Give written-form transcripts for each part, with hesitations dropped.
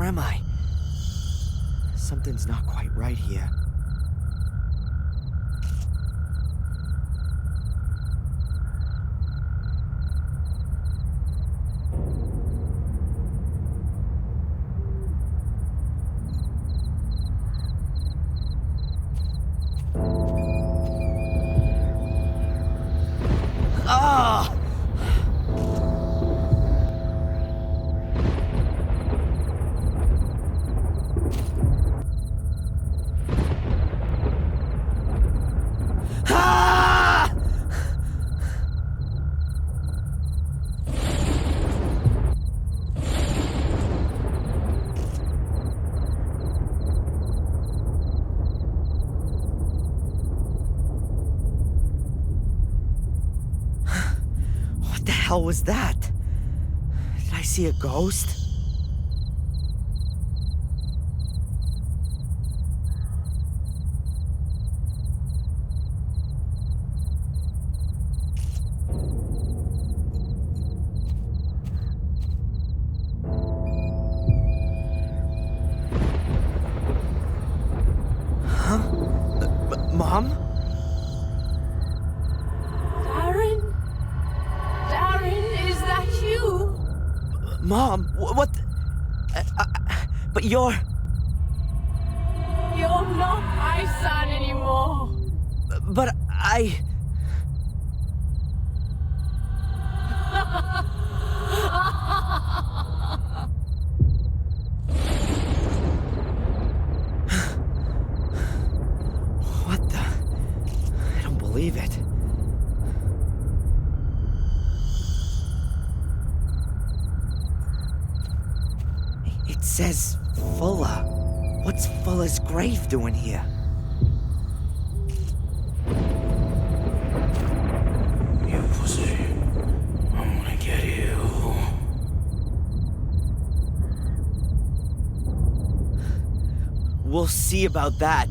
Where am I? Something's not quite right here. Ah! What the hell was that? Did I see a ghost? Huh? Mom? Darren, is that you? Mom, what? But you're not my son anymore. But I... What the... I don't believe it. It says Fuller. What's Fuller's grave doing here? You pussy. I'm gonna get you. We'll see about that.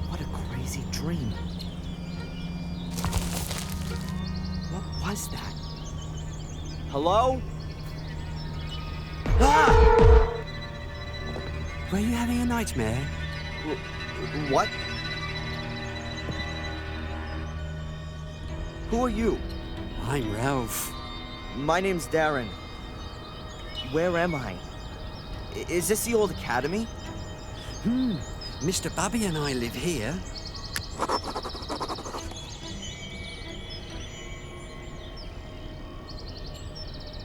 What a crazy dream. What was that? Hello? Ah! Were you having a nightmare? What? Who are you? I'm Ralph. My name's Darren. Where am I? Is this the old academy? Mr. Bubby and I live here.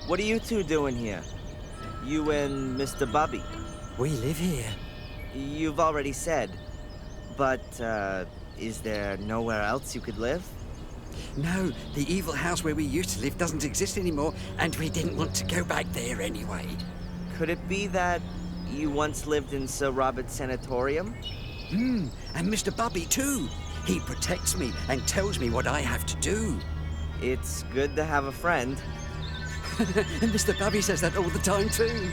What are you two doing here? You and Mr. Bubby? We live here. You've already said. But, is there nowhere else you could live? No, the evil house where we used to live doesn't exist anymore, and we didn't want to go back there anyway. Could it be that you once lived in Sir Robert's sanatorium? And Mr. Bubby too. He protects me and tells me what I have to do. It's good to have a friend. And Mr. Bubby says that all the time too.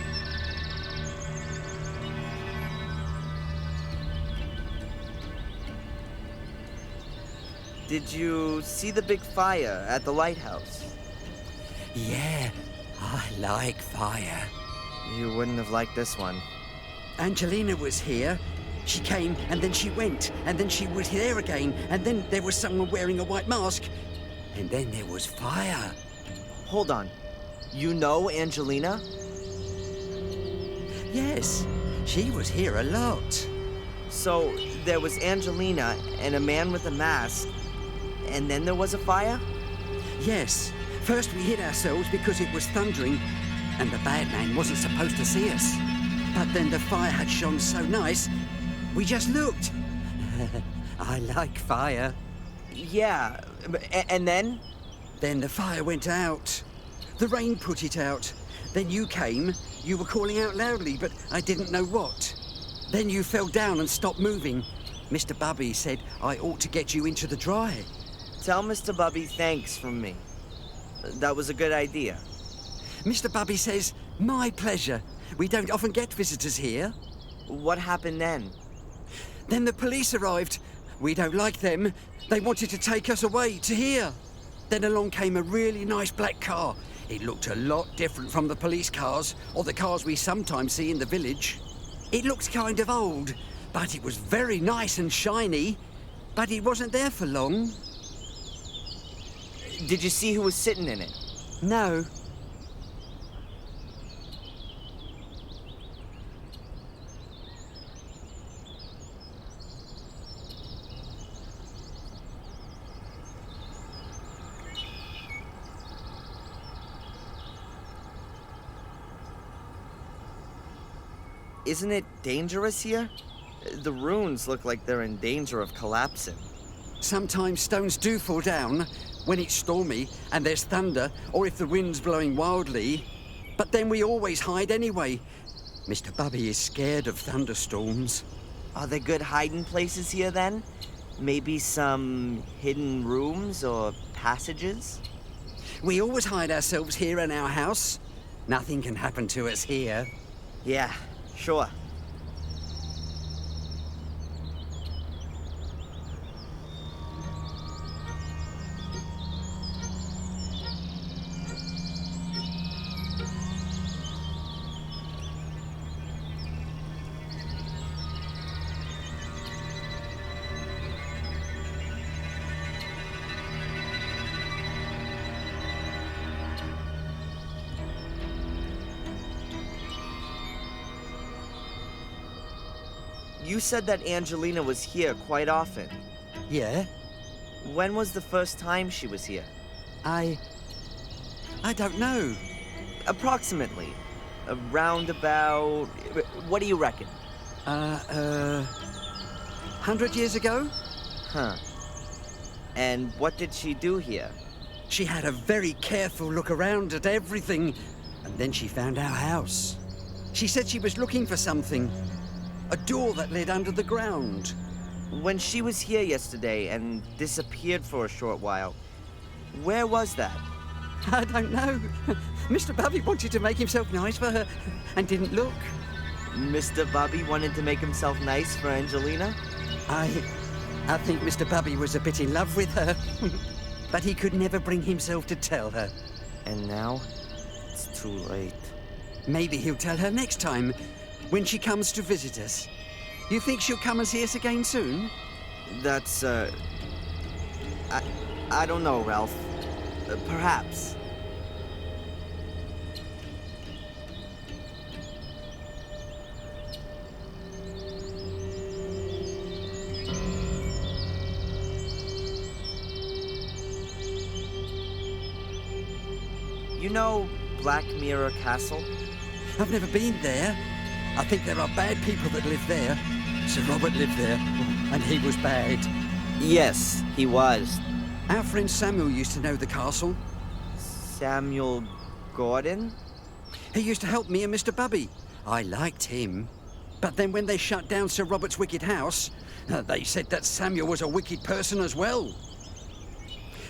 Did you see the big fire at the lighthouse? Yeah, I like fire. You wouldn't have liked this one. Angelina was here. She came, and then she went, and then she was here again, and then there was someone wearing a white mask, and then there was fire. Hold on. You know Angelina? Yes, she was here a lot. So, there was Angelina and a man with a mask, and then there was a fire? Yes, first we hid ourselves because it was thundering, and the bad man wasn't supposed to see us. But then the fire had shone so nice, we just looked. I like fire. Yeah, and then? Then the fire went out. The rain put it out. Then you came. You were calling out loudly, but I didn't know what. Then you fell down and stopped moving. Mr. Bubby said I ought to get you into the dry. Tell Mr. Bubby thanks from me. That was a good idea. Mr. Bubby says, my pleasure. We don't often get visitors here. What happened then? Then the police arrived. We don't like them. They wanted to take us away to here. Then along came a really nice black car. It looked a lot different from the police cars or the cars we sometimes see in the village. It looked kind of old, but it was very nice and shiny. But it wasn't there for long. Did you see who was sitting in it? No. Isn't it dangerous here? The ruins look like they're in danger of collapsing. Sometimes stones do fall down when it's stormy and there's thunder or if the wind's blowing wildly. But then we always hide anyway. Mr. Bubby is scared of thunderstorms. Are there good hiding places here then? Maybe some hidden rooms or passages? We always hide ourselves here in our house. Nothing can happen to us here. Yeah, sure. You said that Angelina was here quite often. Yeah? When was the first time she was here? I don't know. Approximately. Around about... What do you reckon? 100 years ago? Huh. And what did she do here? She had a very careful look around at everything, and then she found our house. She said she was looking for something. A door that led under the ground. When she was here yesterday and disappeared for a short while, where was that? I don't know. Mr. Bubby wanted to make himself nice for her and didn't look. Mr. Bubby wanted to make himself nice for Angelina? I think Mr. Bubby was a bit in love with her. But he could never bring himself to tell her. And now, it's too late. Maybe he'll tell her next time, when she comes to visit us. You think she'll come and see us again soon? That's, I don't know, Ralph. Perhaps. You know Black Mirror Castle? I've never been there. I think there are bad people that live there. Sir Robert lived there, and he was bad. Yes, he was. Our friend Samuel used to know the castle. Samuel Gordon? He used to help me and Mr. Bubby. I liked him. But then when they shut down Sir Robert's wicked house, they said that Samuel was a wicked person as well.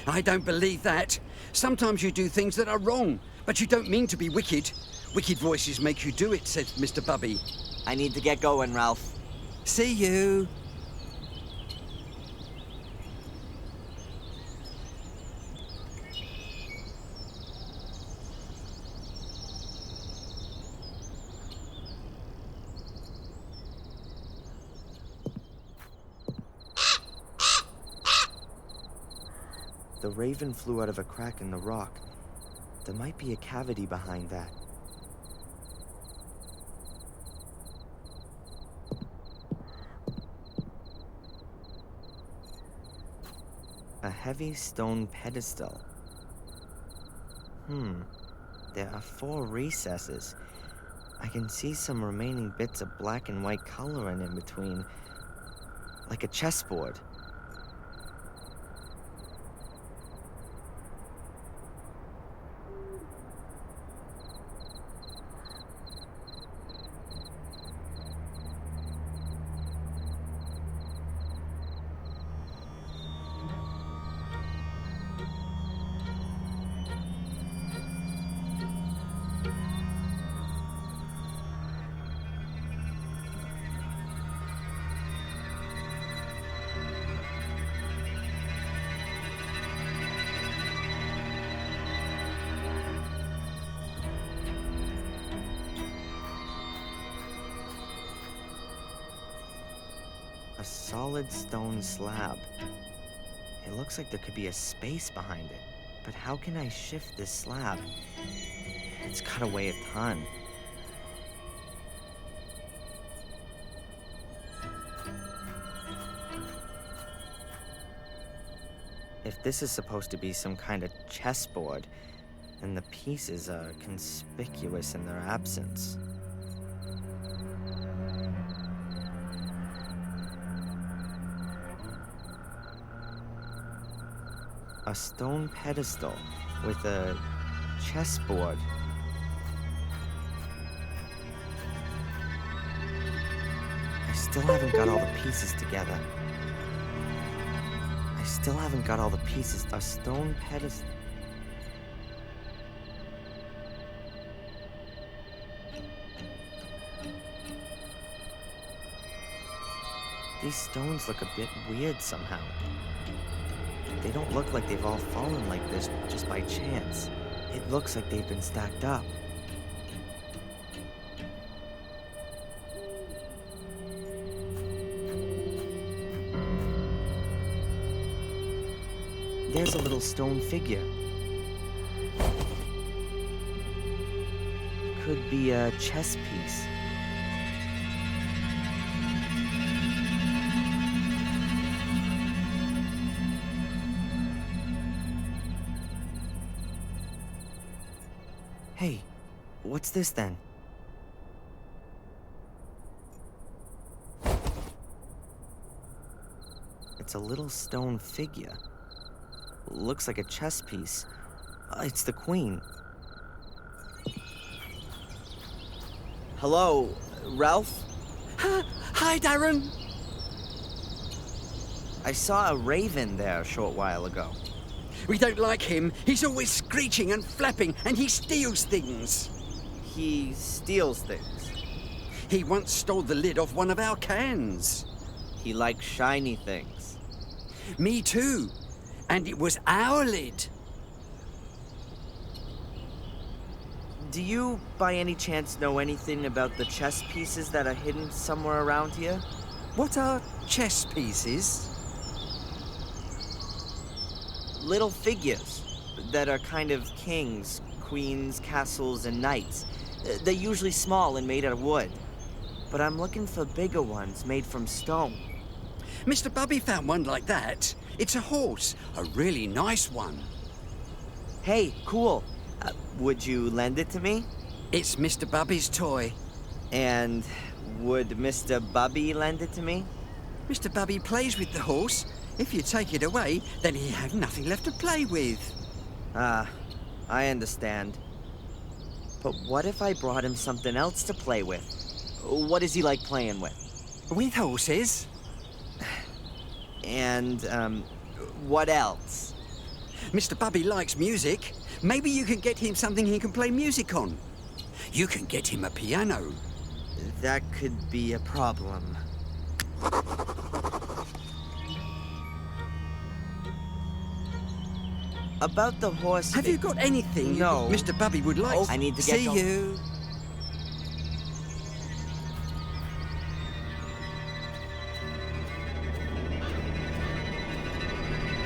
I don't believe that. Sometimes you do things that are wrong, but you don't mean to be wicked. Wicked voices make you do it, said Mr. Bubby. I need to get going, Ralph. See you. The raven flew out of a crack in the rock. There might be a cavity behind that. A heavy stone pedestal. There are 4 recesses. I can see some remaining bits of black and white coloring in between. Like a chessboard. A solid stone slab. It looks like there could be a space behind it. But how can I shift this slab? It's gotta weigh a ton. If this is supposed to be some kind of chessboard, then the pieces are conspicuous in their absence. A stone pedestal with a chessboard. I still haven't got all the pieces together. A stone pedestal. These stones look a bit weird somehow. They don't look like they've all fallen like this just by chance. It looks like they've been stacked up. There's a little stone figure. Could be a chess piece. Hey, what's this then? It's a little stone figure. Looks like a chess piece. It's the queen. Hello, Ralph? Hi, Darren. I saw a raven there a short while ago. We don't like him. He's always screeching and flapping, and he steals things. He steals things. He once stole the lid off one of our cans. He likes shiny things. Me too. And it was our lid. Do you, by any chance, know anything about the chess pieces that are hidden somewhere around here? What are chess pieces? Little figures that are kind of kings, queens, castles, and knights. They're usually small and made out of wood. But I'm looking for bigger ones made from stone. Mr. Bubby found one like that. It's a horse, a really nice one. Hey, cool. Would you lend it to me? It's Mr. Bubby's toy. And would Mr. Bubby lend it to me? Mr. Bubby plays with the horse. If you take it away, then he'll have nothing left to play with. Ah, I understand. But what if I brought him something else to play with? What does he like playing with? With horses? And, what else? Mr. Bubby likes music. Maybe you can get him something he can play music on. You can get him a piano. That could be a problem. About the horse... Have you got anything No. Mr. Bubby would like? Oh, I need to get See going. you.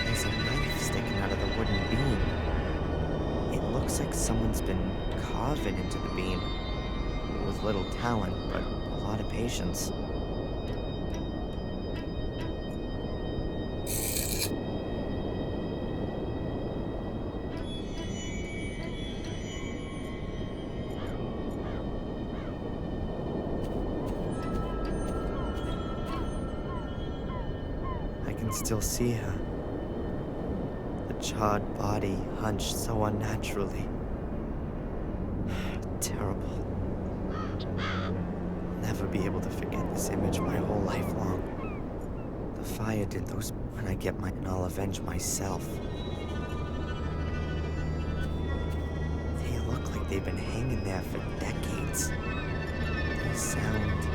There's a knife sticking out of the wooden beam. It looks like someone's been carving into the beam. With little talent, but a lot of patience. I can still see her. The charred body hunched so unnaturally. Terrible. I'll never be able to forget this image my whole life long. The fire did those when I get mine, and I'll avenge myself. They look like they've been hanging there for decades. They sound...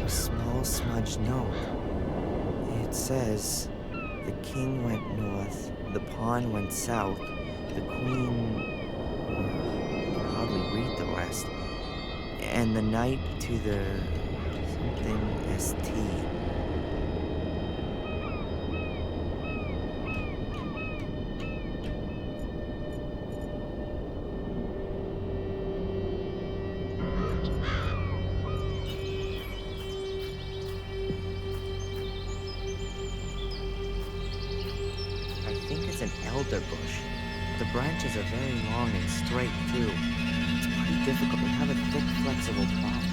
A small smudged note. It says, the king went north, the pawn went south, the queen... I can hardly read the rest. And the night to the something ST. I think it's an elder bush. The branches are very long and straight, too. It's pretty difficult. They have a thick, flexible bark.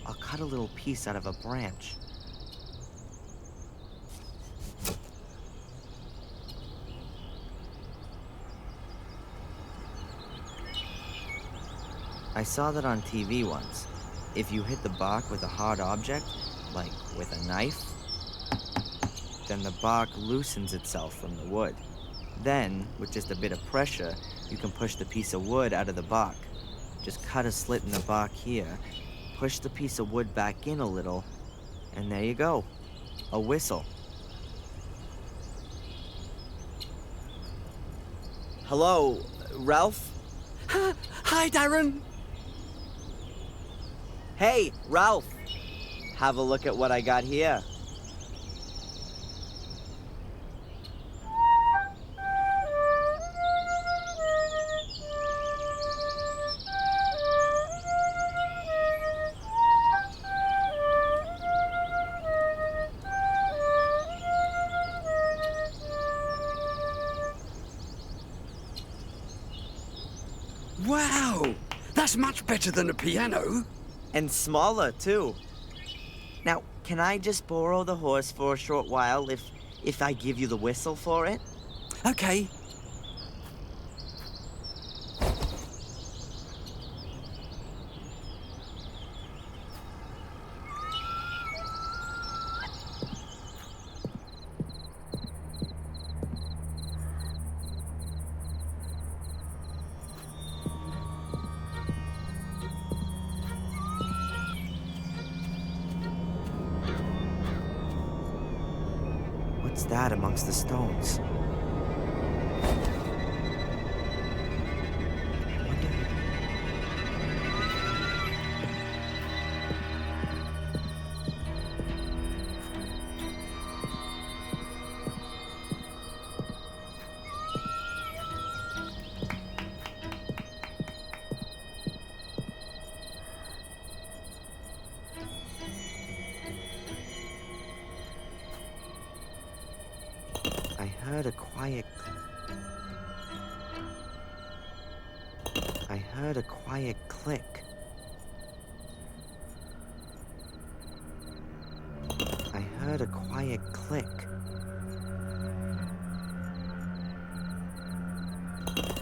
I'll cut a little piece out of a branch. I saw that on TV once. If you hit the bark with a hard object, like with a knife, then the bark loosens itself from the wood. Then, with just a bit of pressure, you can push the piece of wood out of the bark. Just cut a slit in the bark here, push the piece of wood back in a little, and there you go. A whistle. Hello, Ralph? Hi, Darren. Hey, Ralph! Have a look at what I got here. Wow! That's much better than a piano. And smaller, too. Now, can I just borrow the horse for a short while if I give you the whistle for it? Okay. What's that amongst the stones? I heard a quiet... I heard a quiet click. I heard a quiet click.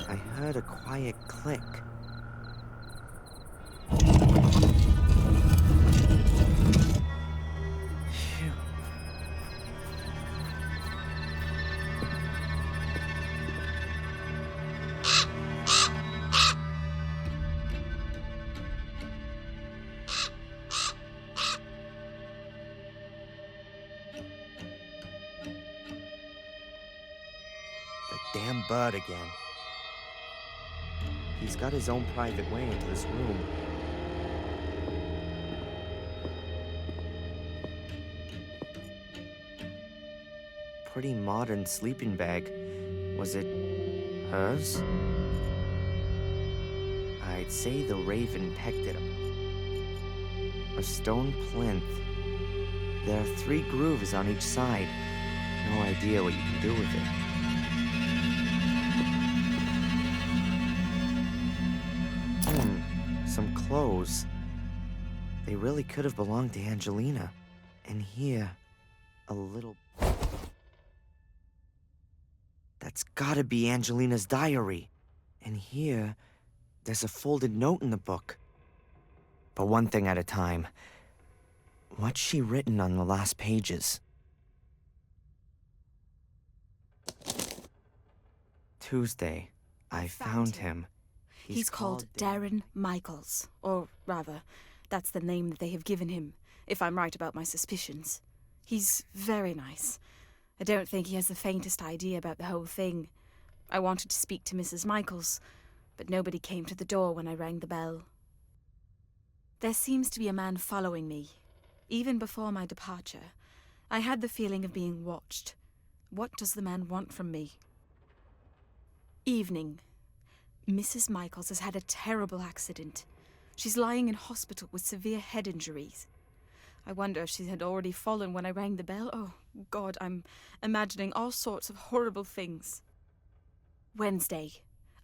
I heard a quiet click. Phew. The damn bird again. He's got his own private way into this room. Pretty modern sleeping bag. Was it hers? I'd say the raven pecked at him. A stone plinth. There are 3 grooves on each side. No idea what you can do with it. Some clothes. They really could have belonged to Angelina. And here, a little... That's gotta be Angelina's diary. And here, there's a folded note in the book. But one thing at a time. What's she written on the last pages? Tuesday, I found him. He's called Darren Michaels. Or rather, that's the name that they have given him, if I'm right about my suspicions. He's very nice. I don't think he has the faintest idea about the whole thing. I wanted to speak to Mrs. Michaels, but nobody came to the door when I rang the bell. There seems to be a man following me. Even before my departure, I had the feeling of being watched. What does the man want from me? Evening. Mrs. Michaels has had a terrible accident. She's lying in hospital with severe head injuries. I wonder if she had already fallen when I rang the bell. Oh, God, I'm imagining all sorts of horrible things. Wednesday.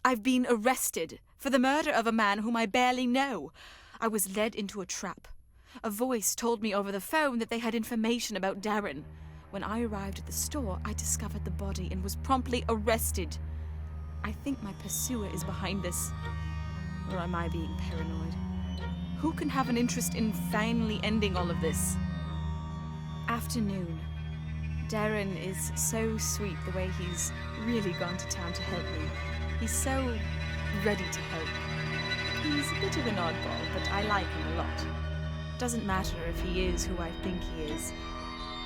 I've been arrested for the murder of a man whom I barely know. I was led into a trap. A voice told me over the phone that they had information about Darren. When I arrived at the store, I discovered the body and was promptly arrested. I think my pursuer is behind this. Or am I being paranoid? Who can have an interest in finally ending all of this? Afternoon. Darren is so sweet the way he's really gone to town to help me. He's so ready to help. He's a bit of an oddball, but I like him a lot. Doesn't matter if he is who I think he is.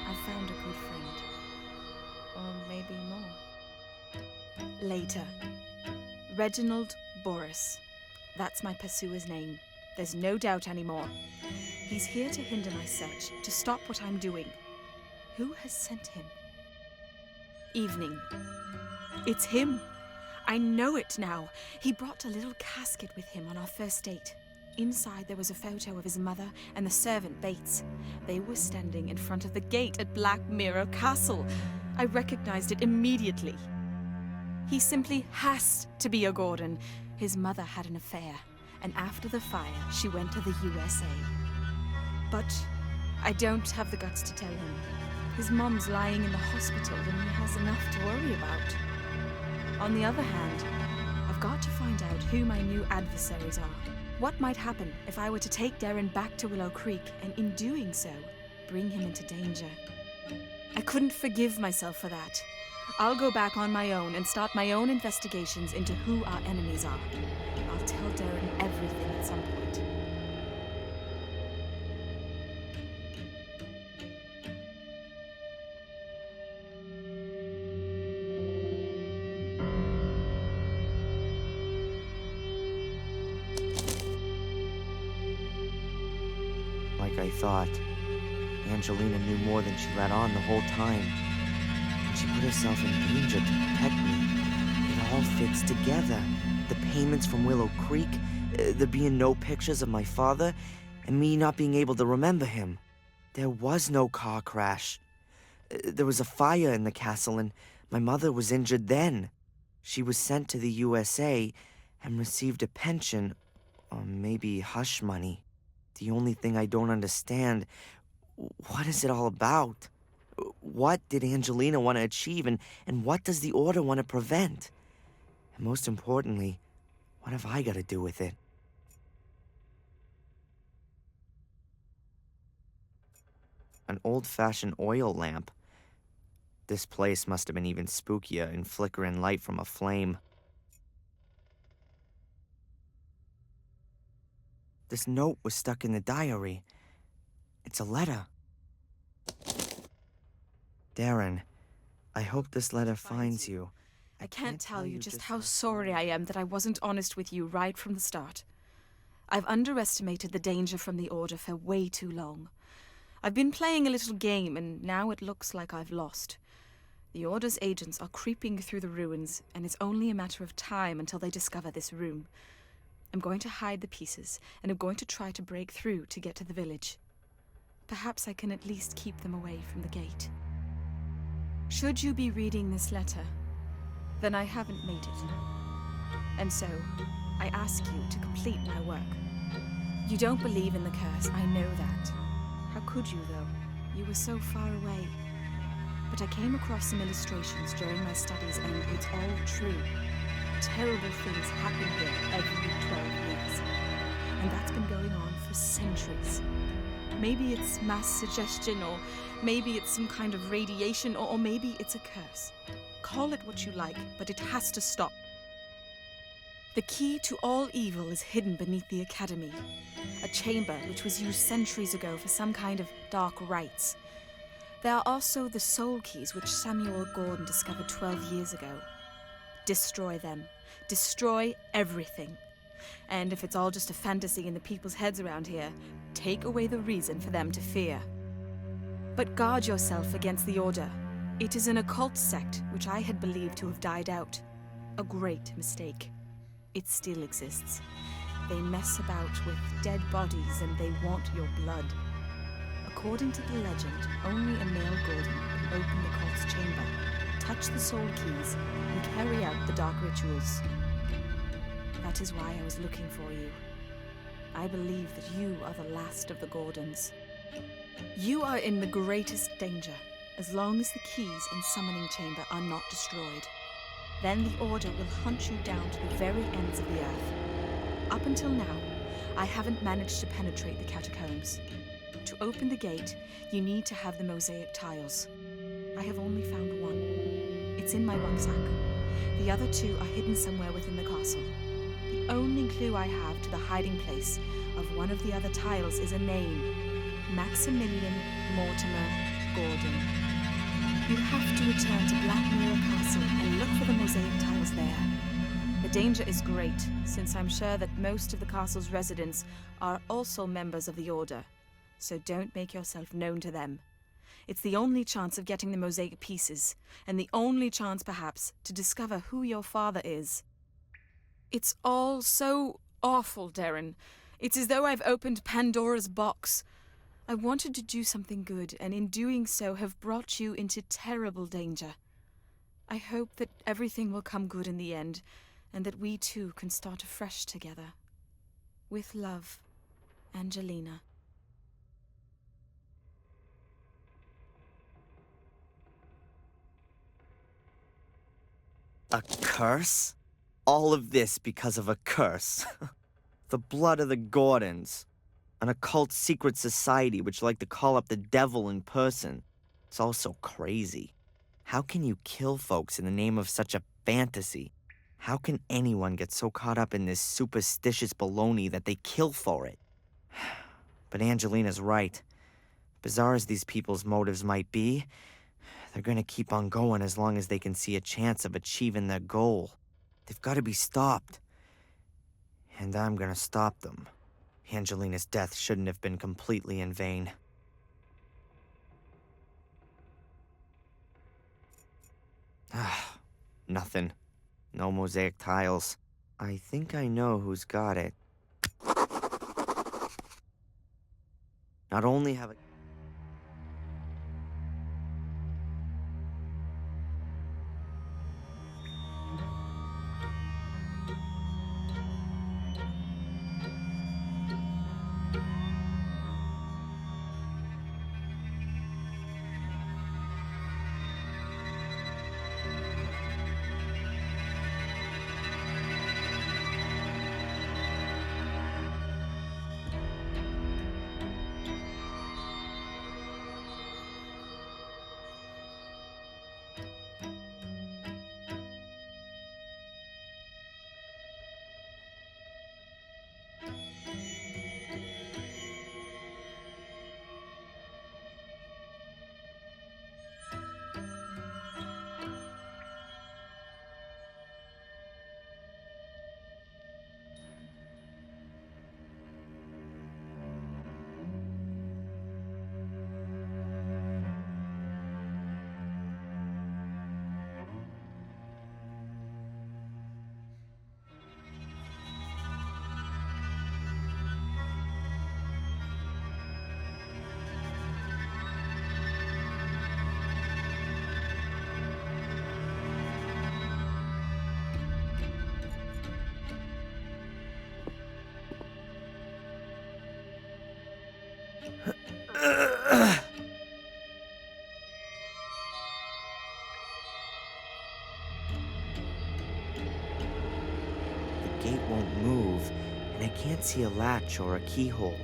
I've found a good friend. Or maybe more. Later. Reginald Boris. That's my pursuer's name. There's no doubt anymore. He's here to hinder my search, to stop what I'm doing. Who has sent him? Evening. It's him. I know it now. He brought a little casket with him on our first date. Inside there was a photo of his mother and the servant Bates. They were standing in front of the gate at Black Mirror Castle. I recognized it immediately. He simply has to be a Gordon. His mother had an affair, and after the fire, she went to the USA. But I don't have the guts to tell him. His mom's lying in the hospital and he has enough to worry about. On the other hand, I've got to find out who my new adversaries are. What might happen if I were to take Darren back to Willow Creek and in doing so, bring him into danger? I couldn't forgive myself for that. I'll go back on my own and start my own investigations into who our enemies are. I'll tell Darren everything at some point. Like I thought, Angelina knew more than she let on the whole time. And she put herself in danger to protect me. It all fits together. The payments from Willow Creek, there being no pictures of my father, and me not being able to remember him. There was no car crash. There was a fire in the castle, and my mother was injured then. She was sent to the USA and received a pension, or maybe hush money. The only thing I don't understand, what is it all about? What did Angelina want to achieve, and what does the Order want to prevent? And most importantly, what have I got to do with it? An old-fashioned oil lamp. This place must have been even spookier in flickering light from a flame. This note was stuck in the diary. It's a letter. Darren, I hope this letter finds you. I can't tell you just how sorry I am that I wasn't honest with you right from the start. I've underestimated the danger from the Order for way too long. I've been playing a little game, and now it looks like I've lost. The Order's agents are creeping through the ruins, and it's only a matter of time until they discover this room. I'm going to hide the pieces, and I'm going to try to break through to get to the village. Perhaps I can at least keep them away from the gate. Should you be reading this letter, then I haven't made it. And so, I ask you to complete my work. You don't believe in the curse, I know that. How could you, though? You were so far away. But I came across some illustrations during my studies, and it's all true. Terrible things happen here every 12 years. And that's been going on for centuries. Maybe it's mass suggestion, or maybe it's some kind of radiation, or maybe it's a curse. Call it what you like, but it has to stop. The key to all evil is hidden beneath the Academy, a chamber which was used centuries ago for some kind of dark rites. There are also the soul keys which Samuel Gordon discovered 12 years ago. Destroy them. Destroy everything. And if it's all just a fantasy in the people's heads around here, take away the reason for them to fear. But guard yourself against the Order. It is an occult sect which I had believed to have died out. A great mistake. It still exists. They mess about with dead bodies and they want your blood. According to the legend, only a male Gordon can open the cult's chamber, touch the soul keys, and carry out the dark rituals. That is why I was looking for you. I believe that you are the last of the Gordons. You are in the greatest danger, as long as the keys and summoning chamber are not destroyed. Then the Order will hunt you down to the very ends of the earth. Up until now, I haven't managed to penetrate the catacombs. To open the gate, you need to have the mosaic tiles. I have only found one. It's in my rucksack. The other two are hidden somewhere within the castle. The only clue I have to the hiding place of one of the other tiles is a name. Maximilian Mortimer Gordon. You have to return to Black Mirror Castle and look for the mosaic tiles there. The danger is great, since I'm sure that most of the castle's residents are also members of the Order. So don't make yourself known to them. It's the only chance of getting the mosaic pieces, and the only chance, perhaps, to discover who your father is. It's all so awful, Darren. It's as though I've opened Pandora's box. I wanted to do something good, and in doing so have brought you into terrible danger. I hope that everything will come good in the end, and that we too can start afresh together. With love, Angelina. A curse? All of this because of a curse. The blood of the Gordons. An occult secret society which like to call up the devil in person. It's all so crazy. How can you kill folks in the name of such a fantasy? How can anyone get so caught up in this superstitious baloney that they kill for it? But Angelina's right. Bizarre as these people's motives might be, they're gonna keep on going as long as they can see a chance of achieving their goal. They've got to be stopped. And I'm gonna stop them. Angelina's death shouldn't have been completely in vain. Nothing. No mosaic tiles. I think I know who's got it. Not only have I... The gate won't move, and I can't see a latch or a keyhole.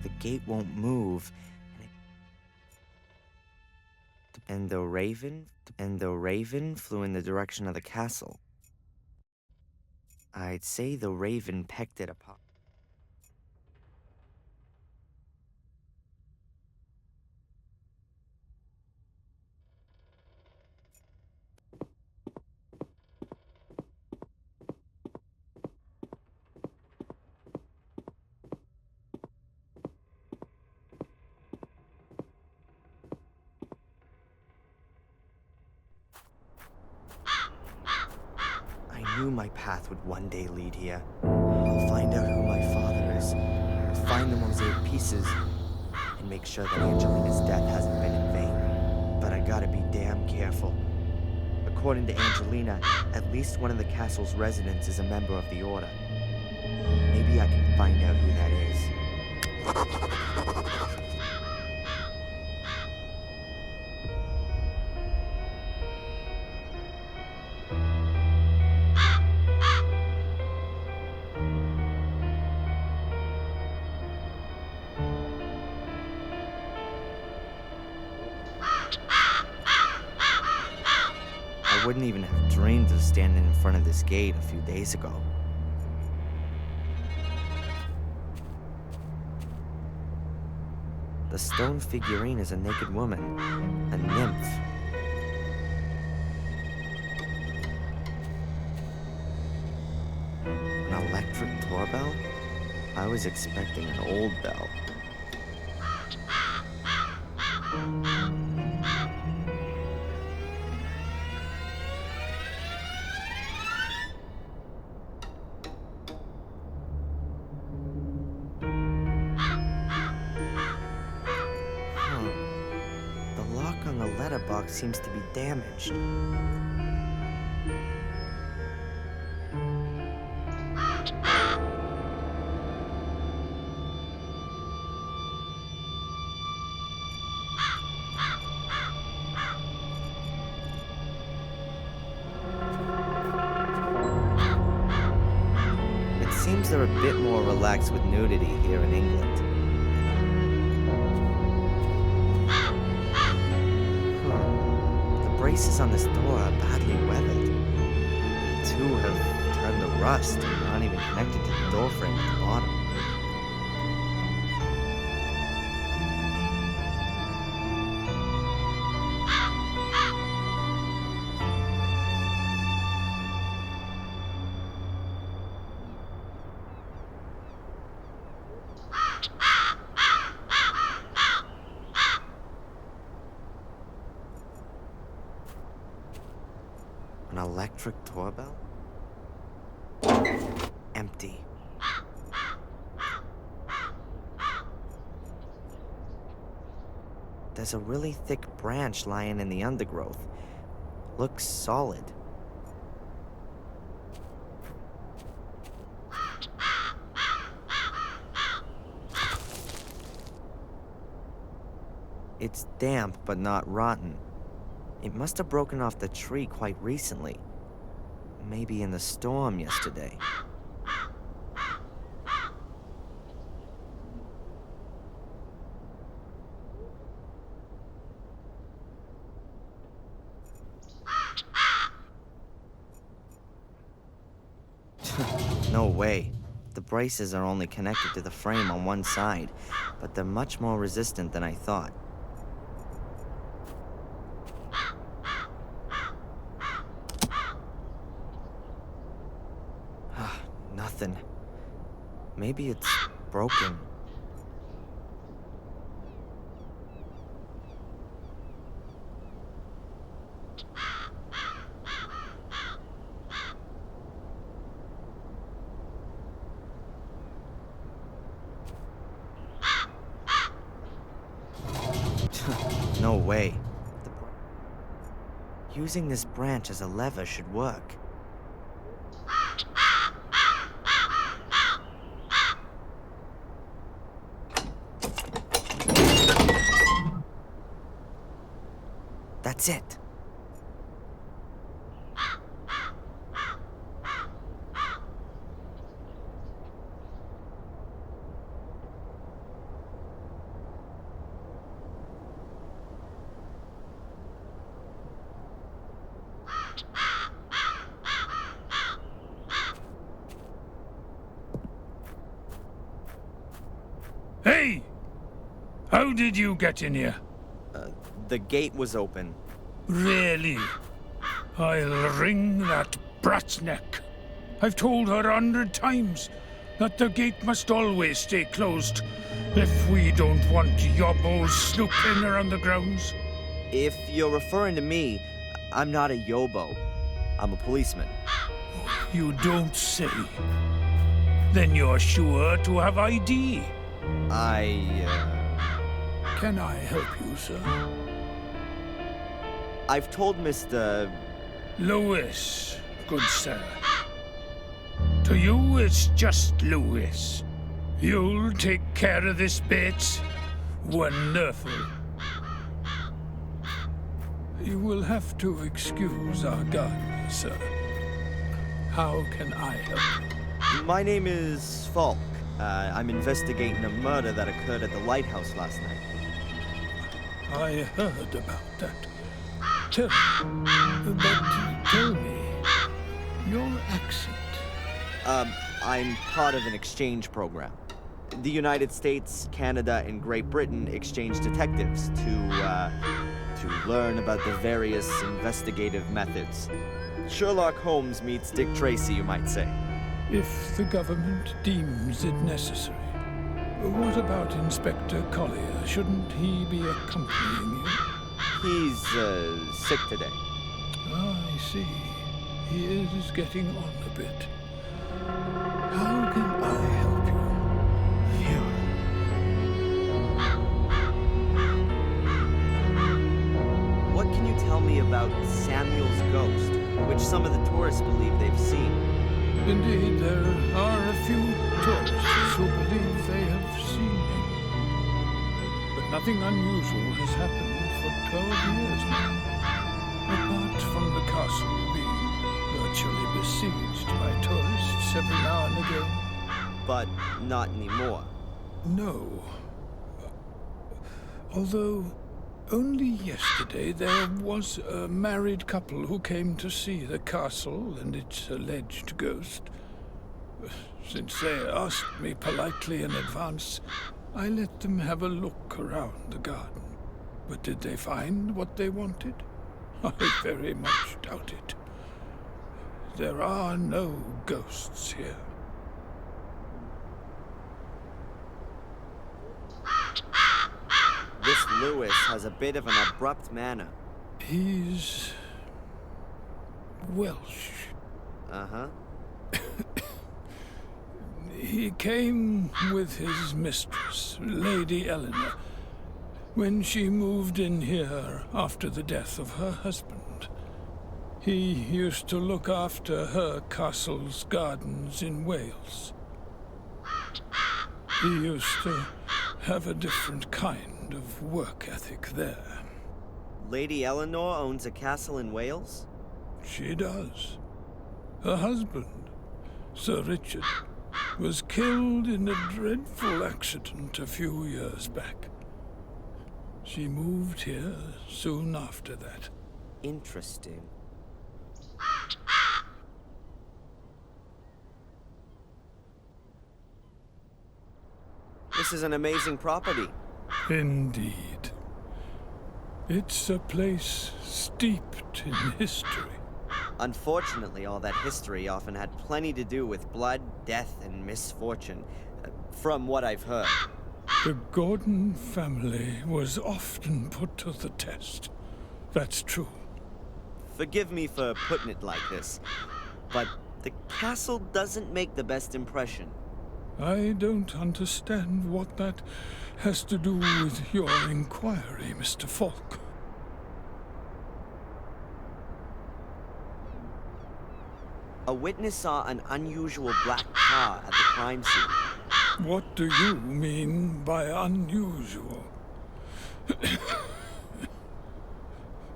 The gate won't move. And the raven flew in the direction of the castle. I'd say the raven pecked it apart. I knew my path would one day lead here. I'll find out who my father is, find the mosaic pieces, and make sure that Angelina's death hasn't been in vain. But I gotta be damn careful. According to Angelina, at least one of the castle's residents is a member of the Order. Maybe I can find out who that is. I wouldn't even have dreamed of standing in front of this gate a few days ago. The stone figurine is a naked woman, a nymph. An electric doorbell? I was expecting an old bell. The letterbox seems to be damaged. It seems they're a bit more relaxed with nudity here in England. The braces on this door are badly weathered. Two have turned to rust and aren't even connected to the door frame at the bottom. An electric doorbell? Empty. There's a really thick branch lying in the undergrowth. Looks solid. It's damp but not rotten. It must have broken off the tree quite recently. Maybe in the storm yesterday. No way. The braces are only connected to the frame on one side, but they're much more resistant than I thought. Nothing. Maybe it's broken. No way. Using this branch as a lever should work. That's it. How did you get in here? The gate was open. Really? I'll wring that brat's neck. I've told her 100 times that the gate must always stay closed if we don't want yobbos snooping around the grounds. If you're referring to me, I'm not a yobo. I'm a policeman. You don't say. Then you're sure to have ID. Can I help you, sir? I've told Mr. Lewis, good sir. To you, it's just Lewis. You'll take care of this bit. Wonderful. You will have to excuse our gardener, sir. How can I help you? My name is Falk. I'm investigating a murder that occurred at the lighthouse last night. I heard about that. Tell me, your accent. I'm part of an exchange program. The United States, Canada, and Great Britain exchange detectives to learn about the various investigative methods. Sherlock Holmes meets Dick Tracy, you might say. If the government deems it necessary. What about Inspector Collier? Shouldn't he be accompanying you? He's, sick today. I see. He is getting on a bit. How can I help you? What can you tell me about Samuel's ghost, which some of the tourists believe they've seen? Indeed, there are a few tourists who believe they have seen him. But nothing unusual has happened for 12 years now. Apart from the castle being virtually besieged by tourists every now and again. But not anymore. No. Although, only yesterday there was a married couple who came to see the castle and its alleged ghost. Since they asked me politely in advance, I let them have a look around the garden. But did they find what they wanted? I very much doubt it. There are no ghosts here. This Lewis has a bit of an abrupt manner. He's Welsh. Uh-huh. He came with his mistress, Lady Eleanor, when she moved in here after the death of her husband. He used to look after her castle's gardens in Wales. He used to have a different kind of work ethic there. Lady Eleanor owns a castle in Wales? She does. Her husband, Sir Richard, was killed in a dreadful accident a few years back. She moved here soon after that. Interesting. This is an amazing property. Indeed. It's a place steeped in history. Unfortunately, all that history often had plenty to do with blood, death, and misfortune, from what I've heard. The Gordon family was often put to the test. That's true. Forgive me for putting it like this, but the castle doesn't make the best impression. I don't understand what that has to do with your inquiry, Mr. Falk. A witness saw an unusual black car at the crime scene. What do you mean by unusual?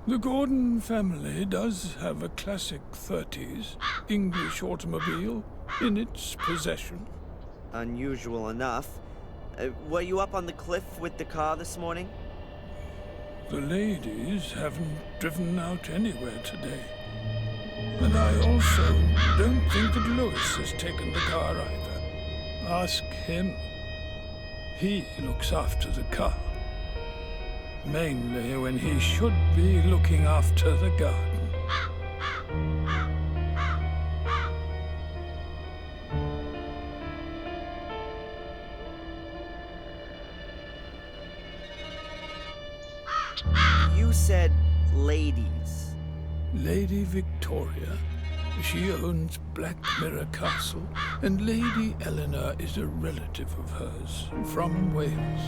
The Gordon family does have a classic 30s English automobile in its possession. Unusual enough. Were you up on the cliff with the car this morning? The ladies haven't driven out anywhere today. And I also don't think that Lewis has taken the car either. Ask him. He looks after the car. Mainly when he should be looking after the garden. You said ladies. Lady Victoria, she owns Black Mirror Castle, and Lady Eleanor is a relative of hers from Wales.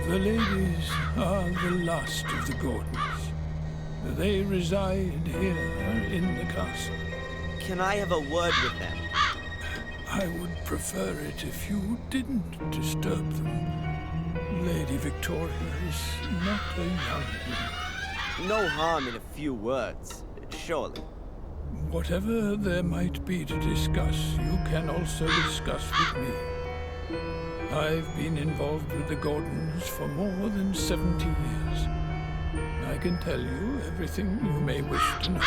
The ladies are the last of the Gordons. They reside here in the castle. Can I have a word with them? I would prefer it if you didn't disturb them. Lady Victoria is not a young woman. No harm in a few words, surely. Whatever there might be to discuss, you can also discuss with me. I've been involved with the Gordons for more than 70 years. I can tell you everything you may wish to know.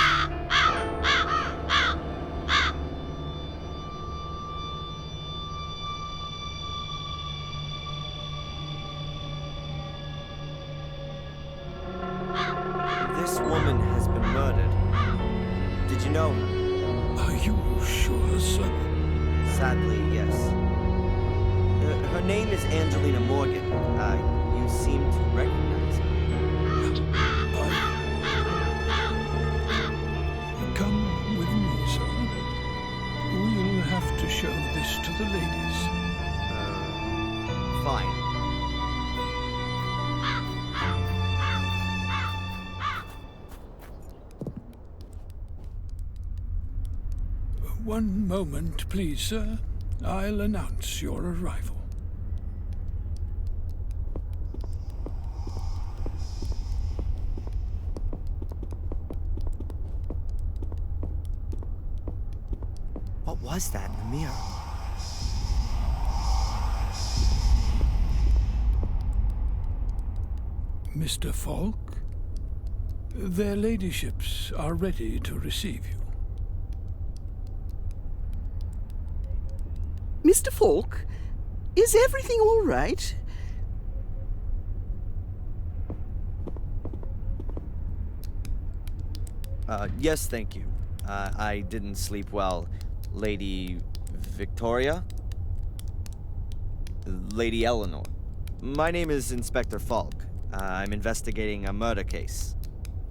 This woman has been murdered. Did you know her? Are you sure, sir? Sadly, yes. Her name is Angelina Morgan. You seem to recognize her. Come with me, sir. We'll have to show this to the ladies. Fine. One moment, please, sir. I'll announce your arrival. What was that in the mirror? Mr. Falk, their ladyships are ready to receive you. Mr. Falk, is everything all right? Yes, thank you. I didn't sleep well. Lady Victoria? Lady Eleanor. My name is Inspector Falk. I'm investigating a murder case.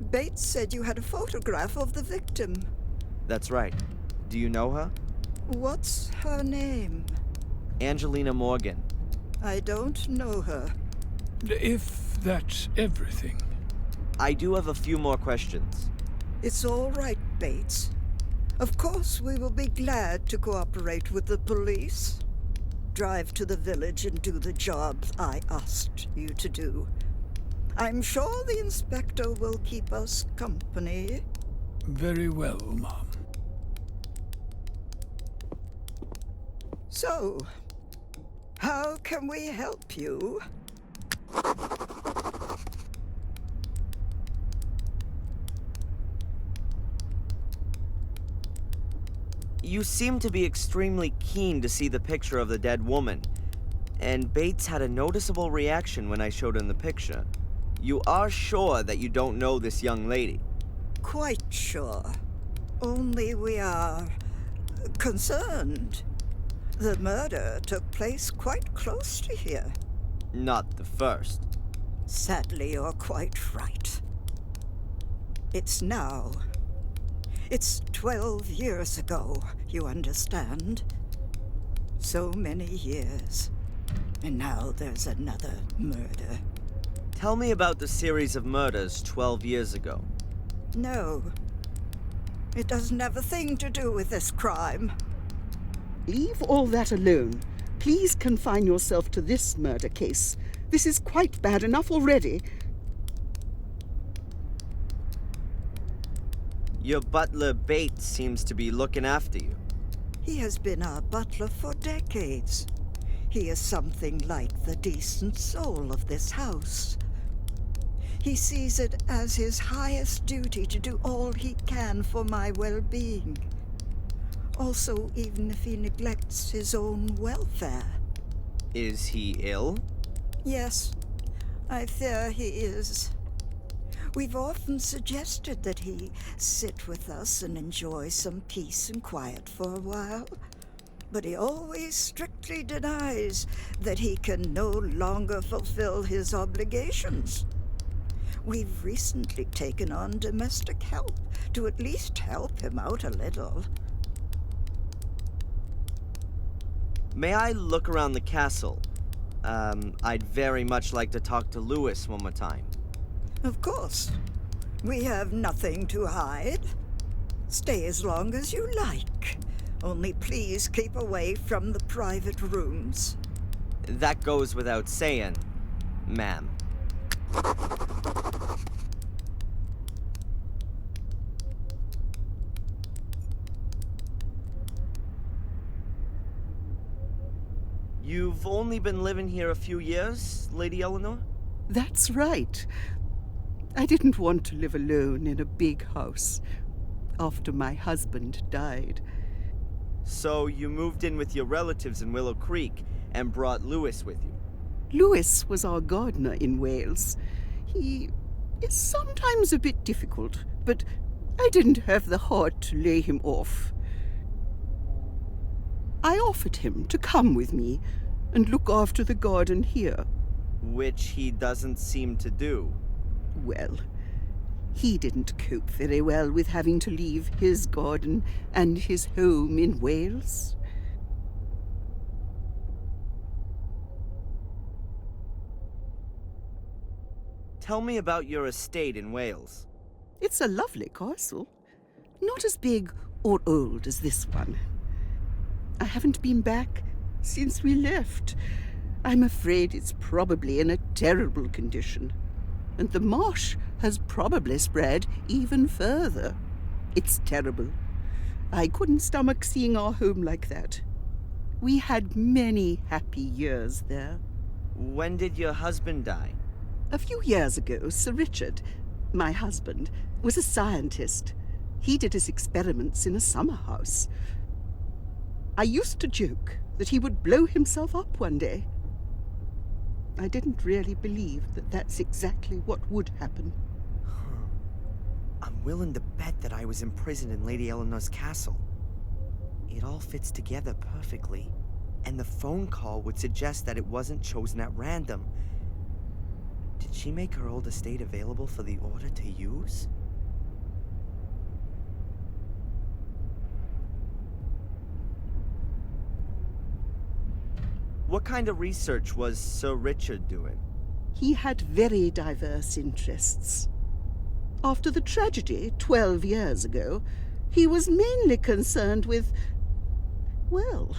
Bates said you had a photograph of the victim. That's right. Do you know her? What's her name? Angelina Morgan. I don't know her. If that's everything. I do have a few more questions. It's all right, Bates. Of course, we will be glad to cooperate with the police. Drive to the village and do the job I asked you to do. I'm sure the inspector will keep us company. Very well, Mom. So, how can we help you? You seem to be extremely keen to see the picture of the dead woman, and Bates had a noticeable reaction when I showed him the picture. You are sure that you don't know this young lady? Quite sure. Only we are concerned. The murder took place quite close to here. Not the first. Sadly, you're quite right. It's now. It's 12 years ago, you understand? So many years. And now there's another murder. Tell me about the series of murders 12 years ago. No. It doesn't have a thing to do with this crime. Leave all that alone. Please confine yourself to this murder case. This is quite bad enough already. Your butler Bates seems to be looking after you. He has been our butler for decades. He is something like the decent soul of this house. He sees it as his highest duty to do all he can for my well-being. Also, even if he neglects his own welfare. Is he ill? Yes, I fear he is. We've often suggested that he sit with us and enjoy some peace and quiet for a while, but he always strictly denies that he can no longer fulfill his obligations. We've recently taken on domestic help to at least help him out a little. May I look around the castle? I'd very much like to talk to Lewis one more time. Of course. We have nothing to hide. Stay as long as you like. Only please keep away from the private rooms. That goes without saying, ma'am. You've only been living here a few years, Lady Eleanor? That's right. I didn't want to live alone in a big house after my husband died. So you moved in with your relatives in Willow Creek and brought Lewis with you? Lewis was our gardener in Wales. He is sometimes a bit difficult, but I didn't have the heart to lay him off. I offered him to come with me and look after the garden here. Which he doesn't seem to do. Well, he didn't cope very well with having to leave his garden and his home in Wales. Tell me about your estate in Wales. It's a lovely castle. Not as big or old as this one. I haven't been back since we left. I'm afraid it's probably in a terrible condition. And the marsh has probably spread even further. It's terrible. I couldn't stomach seeing our home like that. We had many happy years there. When did your husband die? A few years ago, Sir Richard, my husband, was a scientist. He did his experiments in a summer house. I used to joke that he would blow himself up one day. I didn't really believe that that's exactly what would happen. I'm willing to bet that I was imprisoned in Lady Eleanor's castle. It all fits together perfectly, and the phone call would suggest that it wasn't chosen at random. Did she make her old estate available for the Order to use? What kind of research was Sir Richard doing? He had very diverse interests. After the tragedy 12 years ago, he was mainly concerned with, well,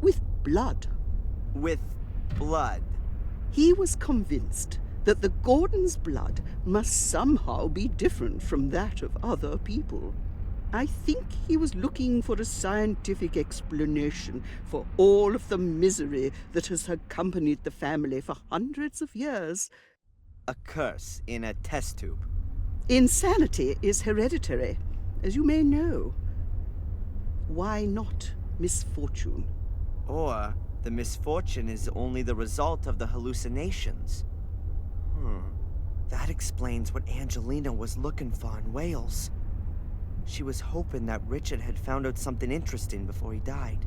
with blood. With blood? He was convinced that the Gordons' blood must somehow be different from that of other people. I think he was looking for a scientific explanation for all of the misery that has accompanied the family for hundreds of years. A curse in a test tube. Insanity is hereditary, as you may know. Why not misfortune? Or the misfortune is only the result of the hallucinations. That explains what Angelina was looking for in Wales. She was hoping that Richard had found out something interesting before he died.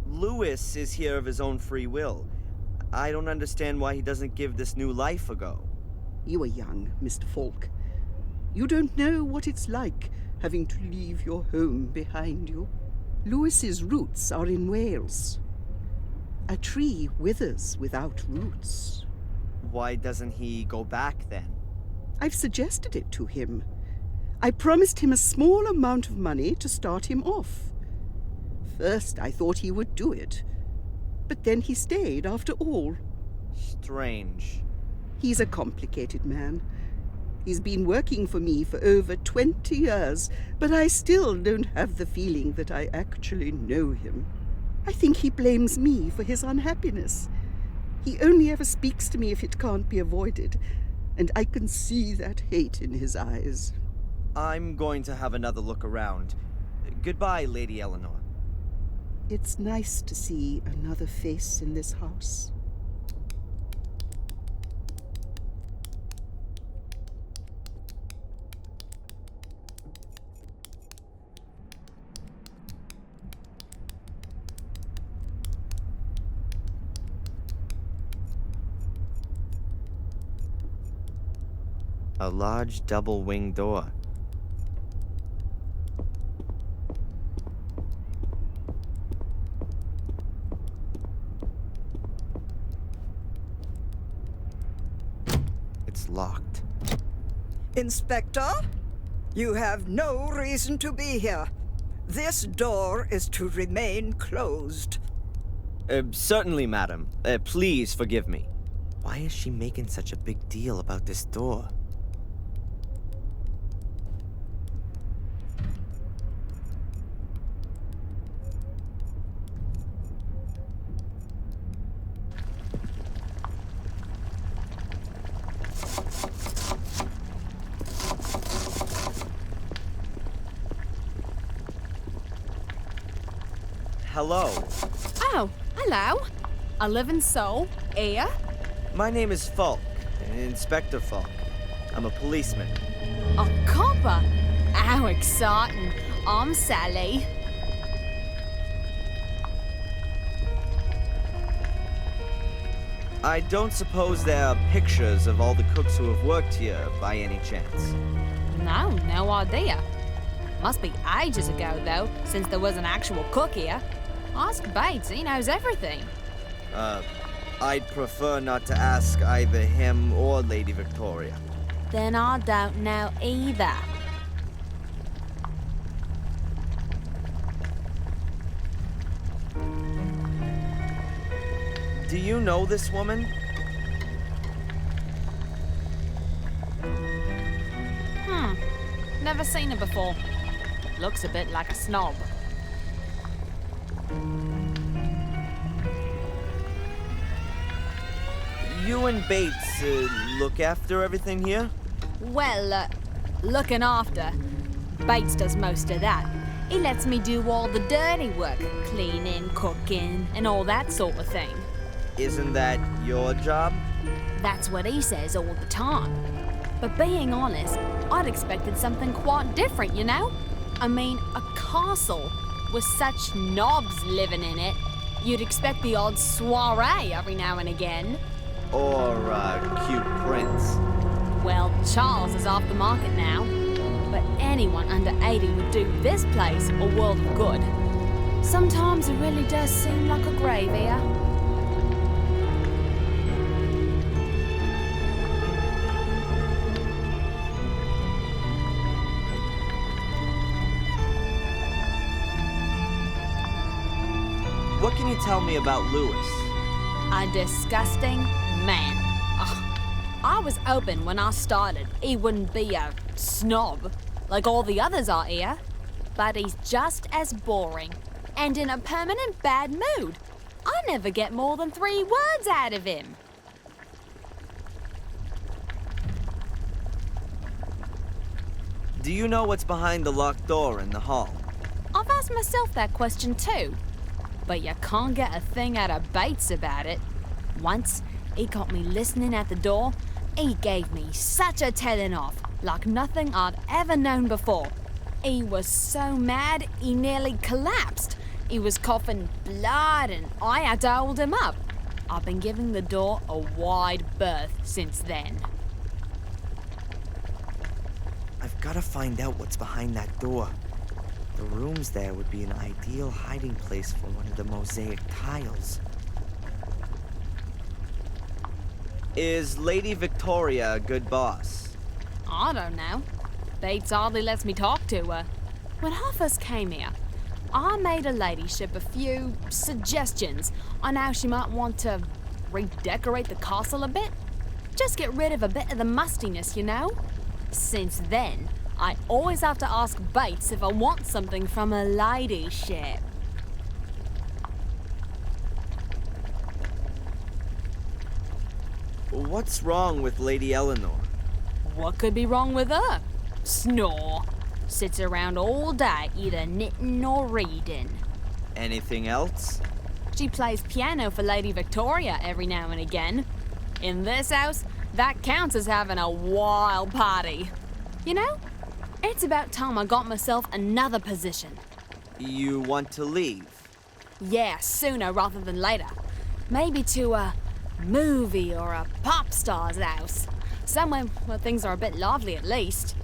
Lewis is here of his own free will. I don't understand why he doesn't give this new life a go. You are young, Mr. Falk. You don't know what it's like having to leave your home behind you. Lewis's roots are in Wales. A tree withers without roots. Why doesn't he go back then? I've suggested it to him. I promised him a small amount of money to start him off. First, I thought he would do it. But then he stayed after all. Strange. He's a complicated man. He's been working for me for over 20 years, but I still don't have the feeling that I actually know him. I think he blames me for his unhappiness. He only ever speaks to me if it can't be avoided, and I can see that hate in his eyes. I'm going to have another look around. Goodbye, Lady Eleanor. It's nice to see another face in this house. A large double-winged door. It's locked. Inspector, you have no reason to be here. This door is to remain closed. Certainly, madam. Please forgive me. Why is she making such a big deal about this door? Hello. Oh, hello. A living soul, here? My name is Falk, Inspector Falk. I'm a policeman. A copper? How exciting. I'm Sally. I don't suppose there are pictures of all the cooks who have worked here by any chance. No idea. Must be ages ago, though, since there was an actual cook here. Ask Bates, he knows everything. I'd prefer not to ask either him or Lady Victoria. Then I don't know either. Do you know this woman? Never seen her before. Looks a bit like a snob. You and Bates look after everything here? Well, looking after. Bates does most of that. He lets me do all the dirty work, cleaning, cooking, and all that sort of thing. Isn't that your job? That's what he says all the time. But being honest, I'd expected something quite different, you know? I mean, a castle with such knobs living in it. You'd expect the odd soiree every now and again. Or a cute prince. Well, Charles is off the market now. But anyone under 80 would do this place a world of good. Sometimes it really does seem like a grave here. What can you tell me about Lewis? A disgusting man. Ugh. I was hoping when I started he wouldn't be a snob like all the others are here. But he's just as boring and in a permanent bad mood. I never get more than 3 words out of him. Do you know what's behind the locked door in the hall? I've asked myself that question too. But you can't get a thing out of Bates about it. Once, he caught me listening at the door. He gave me such a telling off, like nothing I'd ever known before. He was so mad, he nearly collapsed. He was coughing blood and I had to hold him up. I've been giving the door a wide berth since then. I've got to find out what's behind that door. The rooms there would be an ideal hiding place for one of the mosaic tiles. Is Lady Victoria a good boss? I don't know. Bates hardly lets me talk to her. When I first came here, I made her ladyship a few suggestions on how she might want to redecorate the castle a bit. Just get rid of a bit of the mustiness, you know? Since then, I always have to ask Bates if I want something from her ladyship. What's wrong with Lady Eleanor? What could be wrong with her? Snore. Sits around all day either knitting or reading. Anything else? She plays piano for Lady Victoria every now and again. In this house, that counts as having a wild party. You know, it's about time I got myself another position. You want to leave? Yeah, sooner rather than later. Maybe to a movie or a pop star's house. Somewhere where things are a bit lively at least.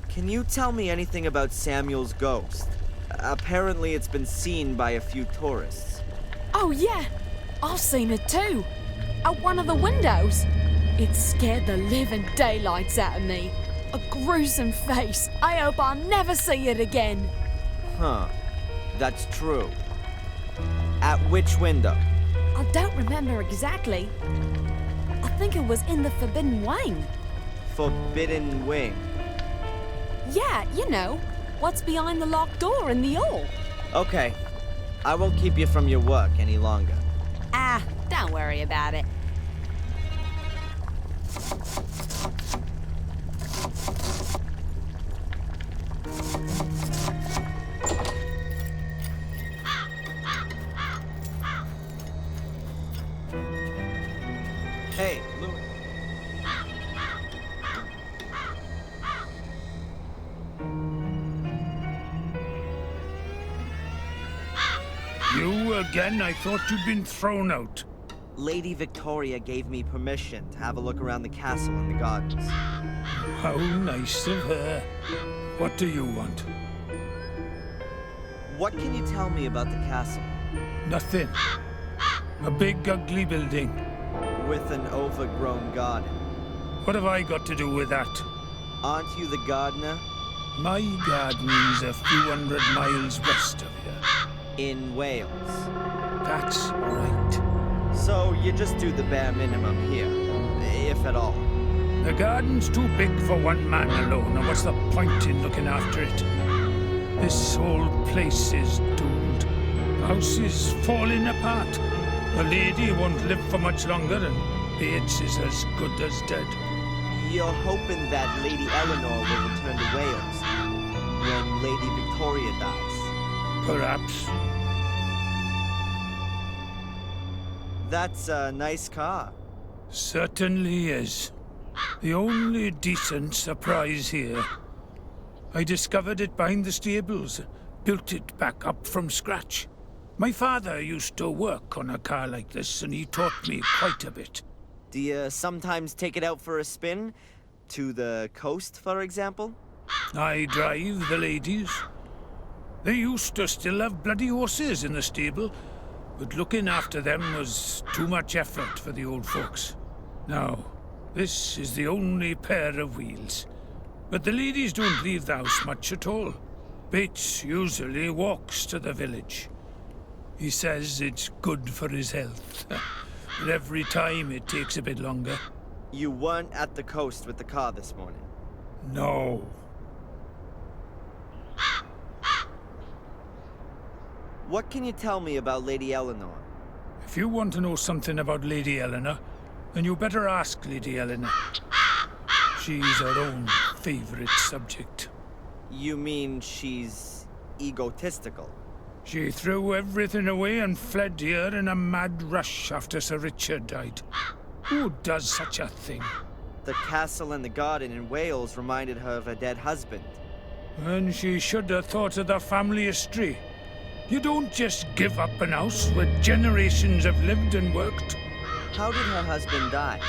Can you tell me anything about Samuel's ghost? Apparently it's been seen by a few tourists. Oh yeah, I've seen it too. At one of the windows. It scared the living daylights out of me. A gruesome face. I hope I'll never see it again. Huh. That's true. At which window? I don't remember exactly. I think it was in the Forbidden Wing. Forbidden Wing. Yeah, you know, what's behind the locked door in the hall. Okay. I won't keep you from your work any longer. Ah, don't worry about it. Hey, Louis. You again? I thought you'd been thrown out. Lady Victoria gave me permission to have a look around the castle and the gardens. How nice of her. What do you want? What can you tell me about the castle? Nothing. A big, ugly building. With an overgrown garden. What have I got to do with that? Aren't you the gardener? My garden's a few 100 miles west of here. In Wales. That's right. So you just do the bare minimum here, if at all. The garden's too big for one man alone, and what's the point in looking after it? This whole place is doomed. The house is falling apart. The lady won't live for much longer, and Bates is as good as dead. You're hoping that Lady Eleanor will return to Wales when Lady Victoria dies. Perhaps. That's a nice car. Certainly is. The only decent surprise here. I discovered it behind the stables, built it back up from scratch. My father used to work on a car like this, and he taught me quite a bit. Do you sometimes take it out for a spin? To the coast, for example? I drive the ladies. They used to still have bloody horses in the stable, but looking after them was too much effort for the old folks. Now, this is the only pair of wheels. But the ladies don't leave the house much at all. Bates usually walks to the village. He says it's good for his health. But every time it takes a bit longer. You weren't at the coast with the car this morning? No. What can you tell me about Lady Eleanor? If you want to know something about Lady Eleanor, then you better ask Lady Eleanor. She's her own favorite subject. You mean she's egotistical? She threw everything away and fled here in a mad rush after Sir Richard died. Who does such a thing? The castle and the garden in Wales reminded her of her dead husband. And she should have thought of the family history. You don't just give up an house where generations have lived and worked. How did her husband die?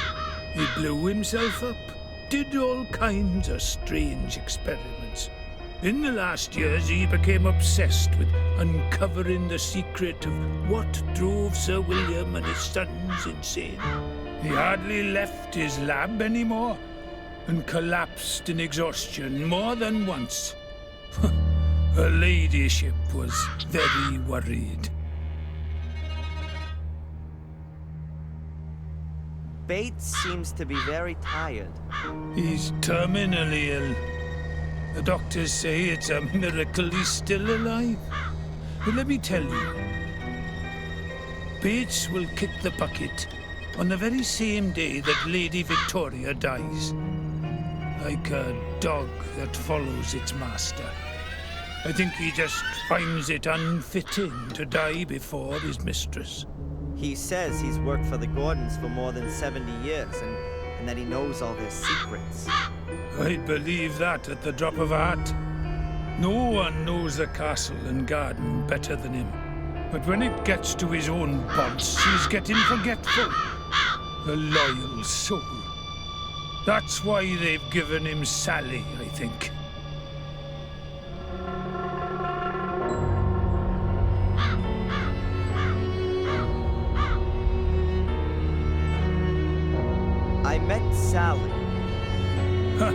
He blew himself up, did all kinds of strange experiments. In the last years, he became obsessed with uncovering the secret of what drove Sir William and his sons insane. He hardly left his lab anymore, and collapsed in exhaustion more than once. Her ladyship was very worried. Bates seems to be very tired. He's terminally ill. The doctors say it's a miracle he's still alive. But let me tell you, Bates will kick the bucket on the very same day that Lady Victoria dies. Like a dog that follows its master. I think he just finds it unfitting to die before his mistress. He says he's worked for the Gordons for more than 70 years, and that he knows all their secrets. I'd believe that at the drop of a hat. No one knows the castle and garden better than him. But when it gets to his own bods, he's getting forgetful. The loyal soul. That's why they've given him Sally, I think. I met Sally. Huh.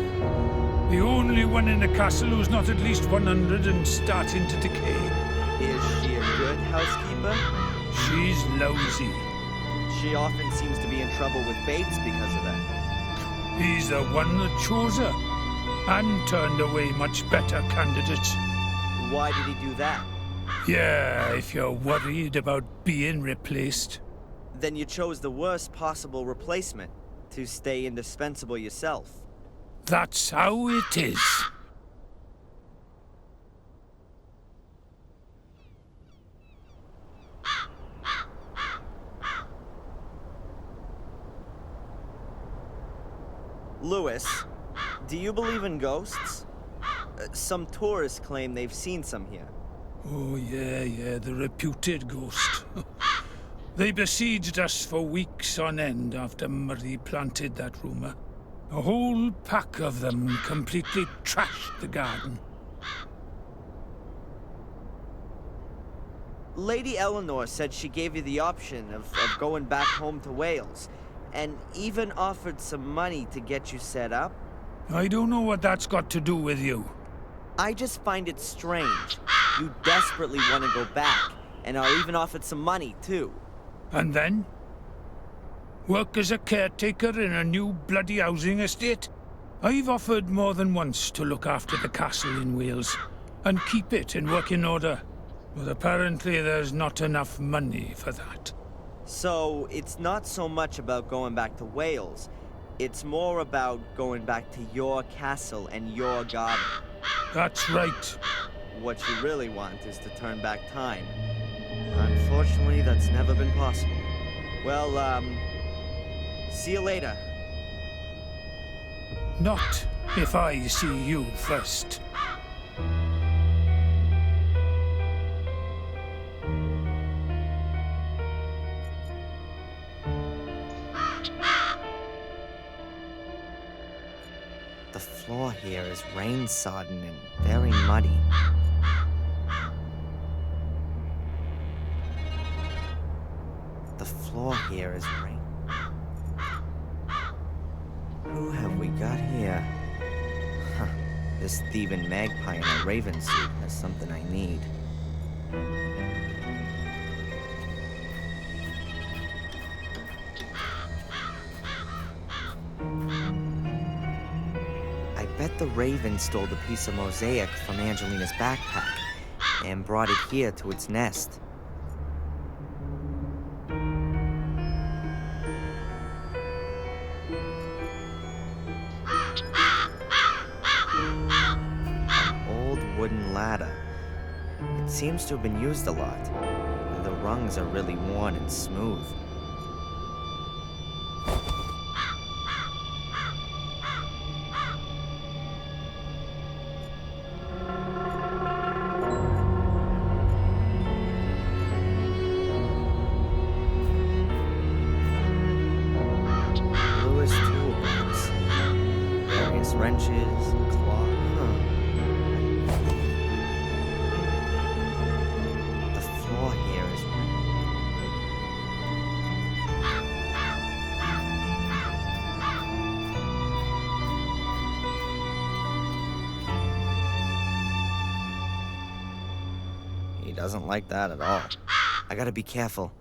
The only one in the castle who's not at least 100 and starting to decay. Is she a good housekeeper? She's lousy. She often seems to be in trouble with Bates because of that. He's the one that chose her, and turned away much better candidates. Why did he do that? Yeah, if you're worried about being replaced. Then you chose the worst possible replacement, to stay indispensable yourself. That's how it is. Lewis, do you believe in ghosts? Some tourists claim they've seen some here. Oh, yeah, the reputed ghost. They besieged us for weeks on end after Murray planted that rumor. A whole pack of them completely trashed the garden. Lady Eleanor said she gave you the option of going back home to Wales, and even offered some money to get you set up. I don't know what that's got to do with you. I just find it strange. You desperately want to go back, and are even offered some money, too. And then? Work as a caretaker in a new bloody housing estate? I've offered more than once to look after the castle in Wales, and keep it in working order. But apparently there's not enough money for that. So, it's not so much about going back to Wales. It's more about going back to your castle and your garden. That's right. What you really want is to turn back time. Unfortunately, that's never been possible. Well, see you later. Not if I see you first. The floor here is rain-sodden and very muddy. The floor here is rain. Who have we got here? Huh. This thieving magpie in a raven suit has something I need. I bet the raven stole the piece of mosaic from Angelina's backpack and brought it here to its nest. Wooden ladder. It seems to have been used a lot. The rungs are really worn and smooth. Lewis toolbox. Various wrenches, a claw. Here is He doesn't like that at all. I gotta be careful.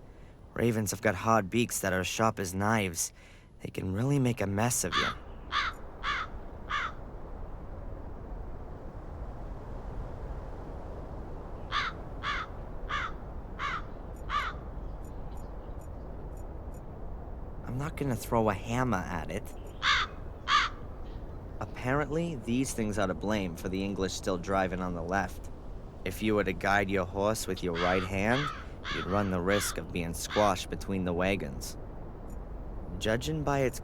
Ravens have got hard beaks that are as sharp as knives. They can really make a mess of you. I'm not gonna throw a hammer at it. Apparently, these things are to blame for the English still driving on the left. If you were to guide your horse with your right hand, you'd run the risk of being squashed between the wagons. Judging by its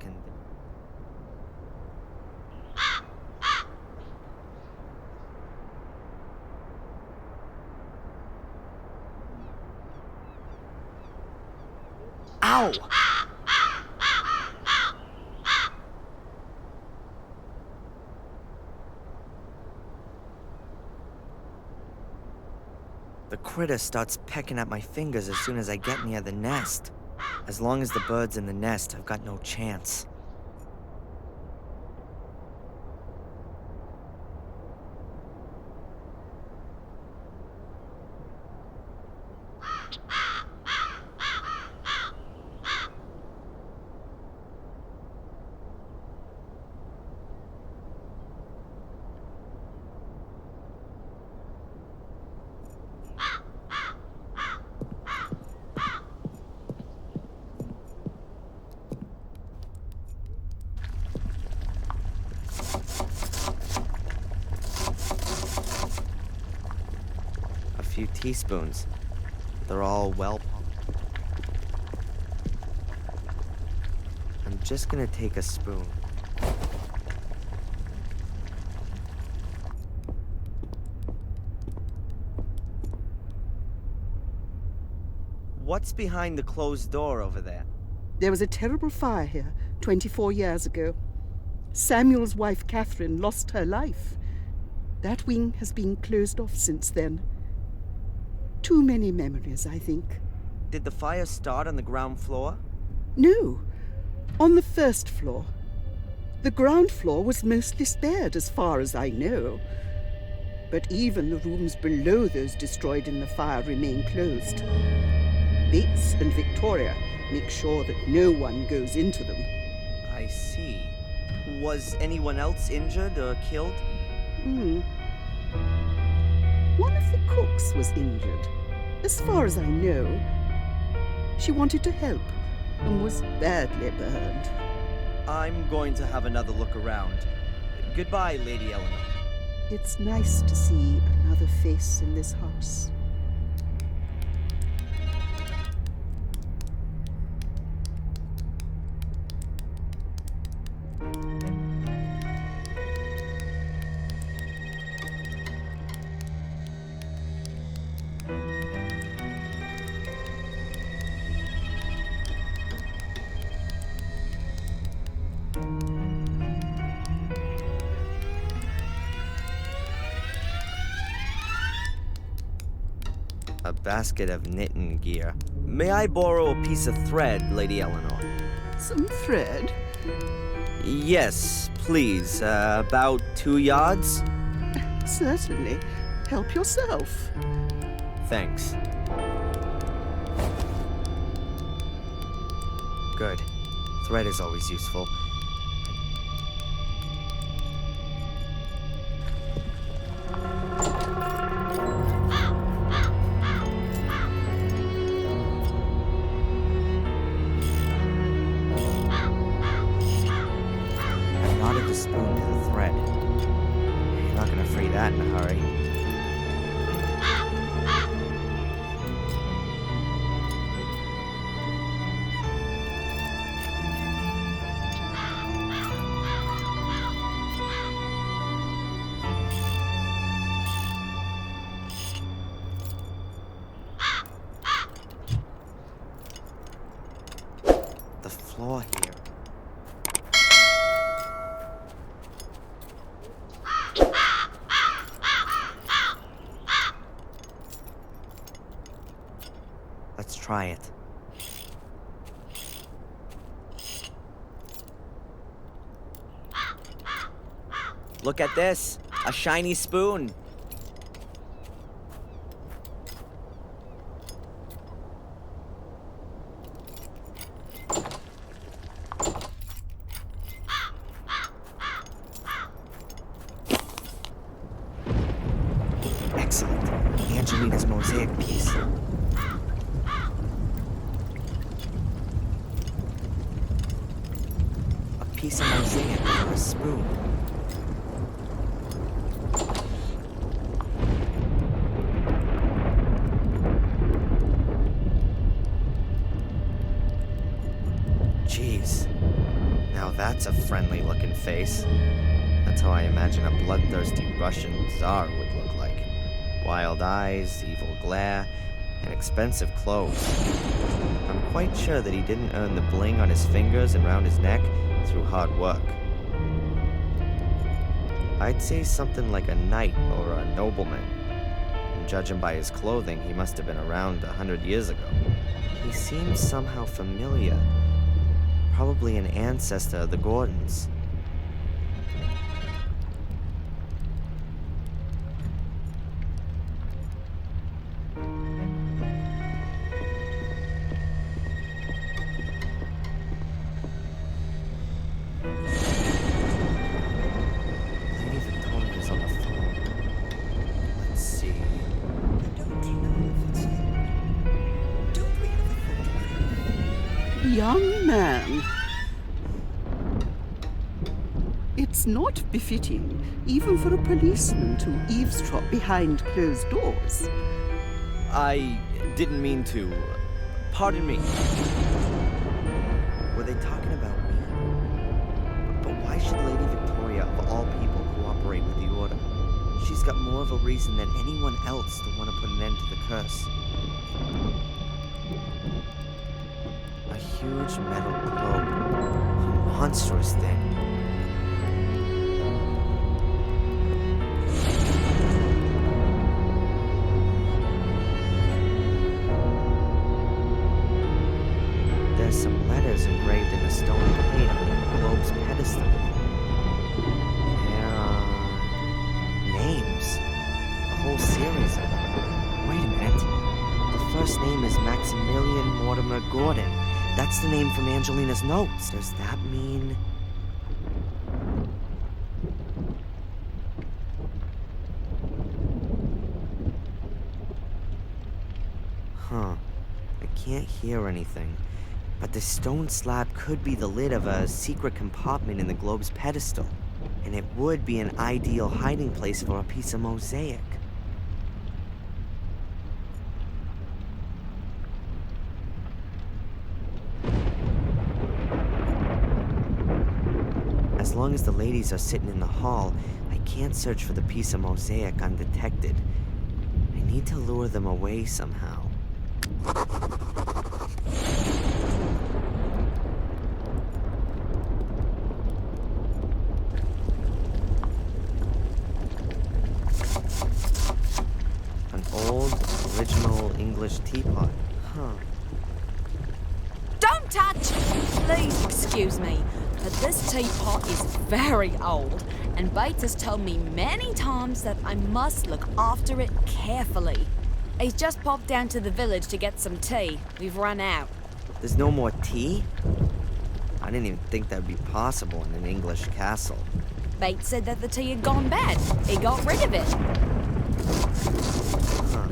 Ow! The critter starts pecking at my fingers as soon as I get near the nest. As long as the bird's in the nest, I've got no chance. Few teaspoons. They're all well. I'm just gonna take a spoon. What's behind the closed door over there? There was a terrible fire here 24 years ago. Samuel's wife, Catherine, lost her life. That wing has been closed off since then. Too many memories, I think. Did the fire start on the ground floor? No, on the first floor. The ground floor was mostly spared, as far as I know. But even the rooms below those destroyed in the fire remain closed. Bates and Victoria make sure that no one goes into them. I see. Was anyone else injured or killed? One of the cooks was injured, as far as I know. She wanted to help and was badly burned. I'm going to have another look around. Goodbye, Lady Eleanor. It's nice to see another face in this house. A basket of knitting gear. May I borrow a piece of thread, Lady Eleanor? Some thread? Yes, please. About 2 yards? Certainly. Help yourself. Thanks. Good. Thread is always useful. Spoon to the thread. You're not gonna free that in a hurry. The floor here. Let's try it. Look at this, a shiny spoon. Excellent. Angelina's mosaic piece. Piece of mosaic for a spoon. That's a friendly-looking face. That's how I imagine a bloodthirsty Russian czar would look like. Wild eyes, evil glare, and expensive clothes. I'm quite sure that he didn't earn the bling on his fingers and round his neck through hard work. I'd say something like a knight or a nobleman. And judging by his clothing, he must have been around 100 years ago. He seems somehow familiar. Probably an ancestor of the Gordons. Lady Victoria's on the phone. Let's see. I don't know if it's him. Don't we have a photograph? Young man. It's not befitting, even for a policeman, to eavesdrop behind closed doors. I didn't mean to. Pardon me. Were they talking about me? But why should Lady Victoria, of all people, cooperate with the Order? She's got more of a reason than anyone else to want to put an end to the curse. A huge metal globe. A monstrous thing. There's some letters engraved in the stone plate on the globe's pedestal. There are names. A whole series of them. Wait a minute. The first name is Maximilian Mortimer Gordon. That's the name from Angelina's notes. Does that mean... Huh. I can't hear anything. But the stone slab could be the lid of a secret compartment in the globe's pedestal. And it would be an ideal hiding place for a piece of mosaic. As long as the ladies are sitting in the hall, I can't search for the piece of mosaic undetected. I need to lure them away somehow. An old, original English teapot. Huh. Don't touch! Please excuse me, but this teapot is very old, and Bates has told me many times that I must look after it carefully. He's just popped down to the village to get some tea. We've run out. There's no more tea? I didn't even think that would be possible in an English castle. Bates said that the tea had gone bad. He got rid of it. Huh.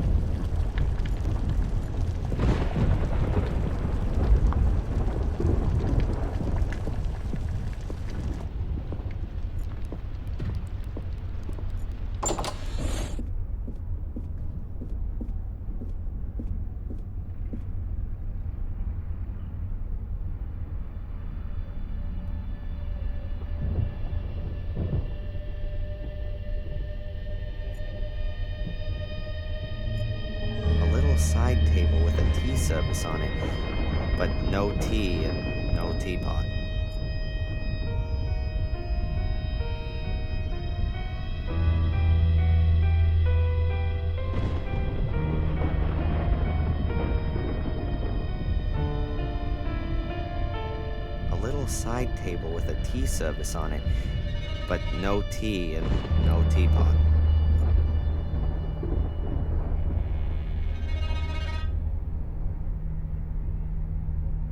Side table with a tea service on it, but no tea and no teapot. A little side table with a tea service on it, but no tea and no teapot.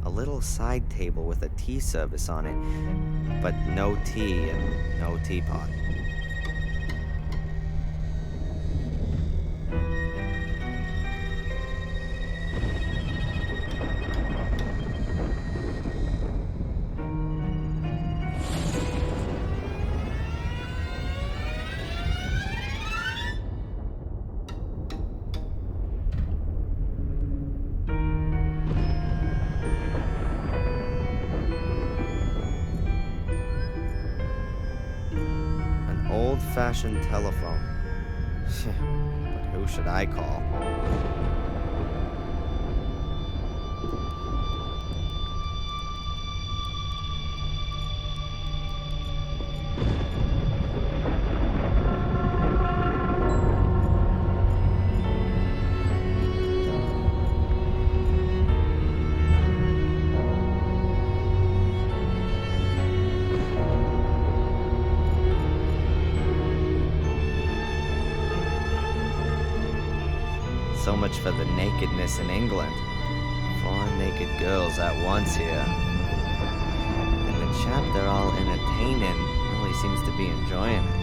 A little side table with a tea service on it, but no tea and no teapot. old-fashioned telephone. But who should I call? So much for the nakedness in England. 4 naked girls at once here. And the chap they're all entertaining really seems to be enjoying it.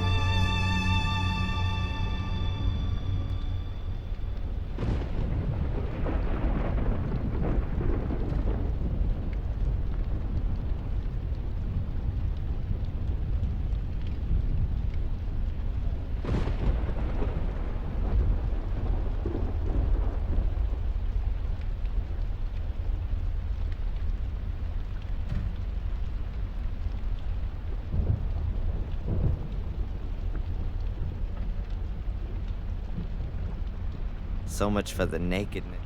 So much for the nakedness.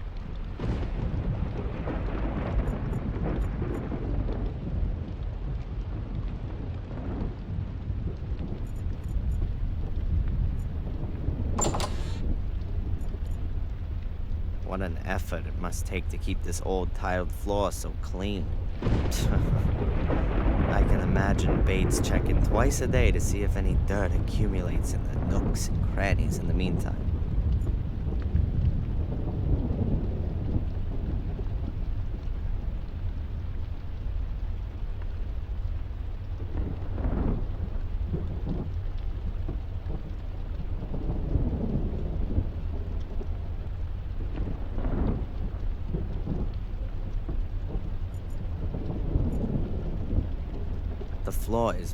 What an effort it must take to keep this old tiled floor so clean. I can imagine Bates checking twice a day to see if any dirt accumulates in the nooks and crannies in the meantime. The floor is...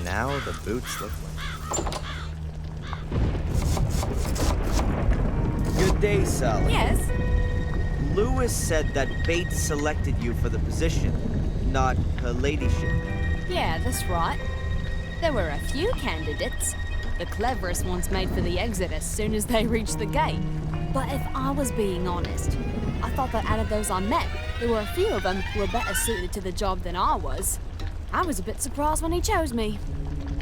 Now the boots look like... Good day, Sally. Yes? Lewis said that Bates selected you for the position, not her ladyship. Yeah, that's right. There were a few candidates. The cleverest ones made for the exit as soon as they reached the gate. But if I was being honest, I thought that out of those I met, there were a few of them who were better suited to the job than I was. I was a bit surprised when he chose me.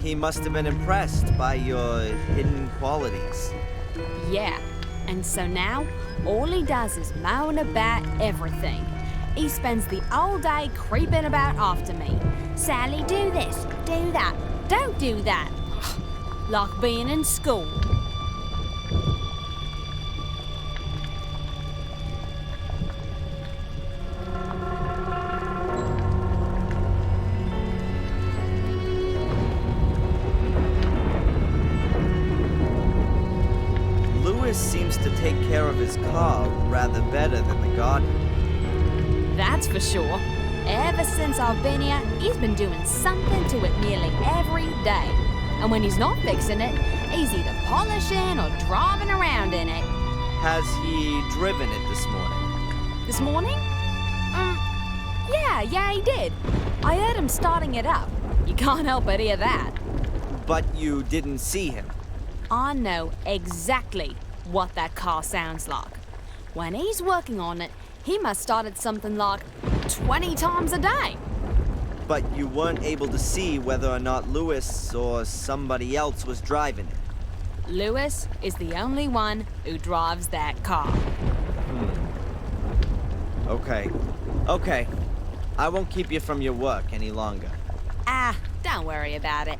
He must have been impressed by your hidden qualities. Yeah, and so now, all he does is moan about everything. He spends the whole day creeping about after me. Sally, do this, do that, don't do that. Like being in school. Seems to take care of his car rather better than the garden. That's for sure. Ever since I've been here, he's been doing something to it nearly every day. And when he's not fixing it, he's either polishing or driving around in it. Has he driven it this morning? This morning? Yeah, he did. I heard him starting it up. You can't help but hear that. But you didn't see him? I know exactly what that car sounds like. When he's working on it, he must start at something like 20 times a day. But you weren't able to see whether or not Lewis or somebody else was driving it. Lewis is the only one who drives that car. Okay. I won't keep you from your work any longer. Ah, don't worry about it.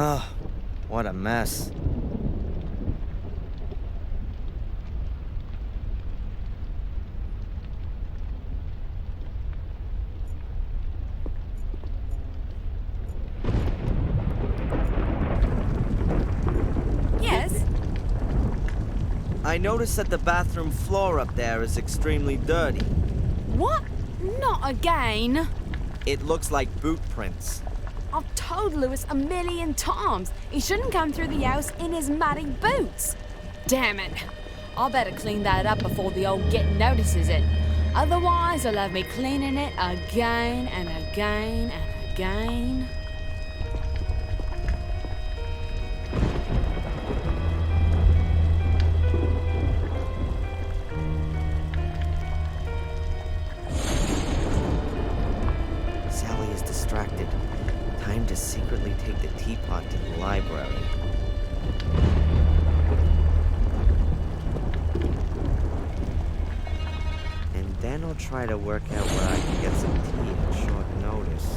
Oh, what a mess. Yes? I noticed that the bathroom floor up there is extremely dirty. What? Not again. It looks like boot prints. I've told Lewis 1,000,000 times he shouldn't come through the house in his muddy boots. Damn it. I better clean that up before the old git notices it. Otherwise, he'll have me cleaning it again and again and again. Sally is distracted. Time to secretly take the teapot to the library. And then I'll try to work out where I can get some tea at short notice.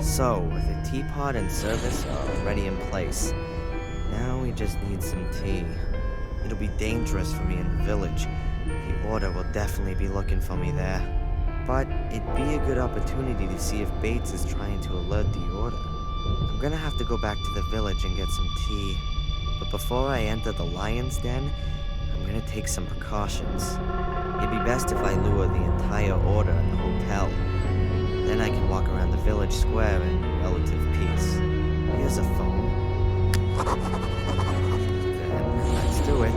So, the teapot and service are already in place. Now we just need some tea. It'll be dangerous for me in the village. The Order will definitely be looking for me there. But it'd be a good opportunity to see if Bates is trying to alert the Order. I'm gonna have to go back to the village and get some tea. But before I enter the lion's den, I'm gonna take some precautions. It'd be best if I lure the entire Order in the hotel. Then I can walk around the village square in relative peace. Here's a phone. Then let's do it.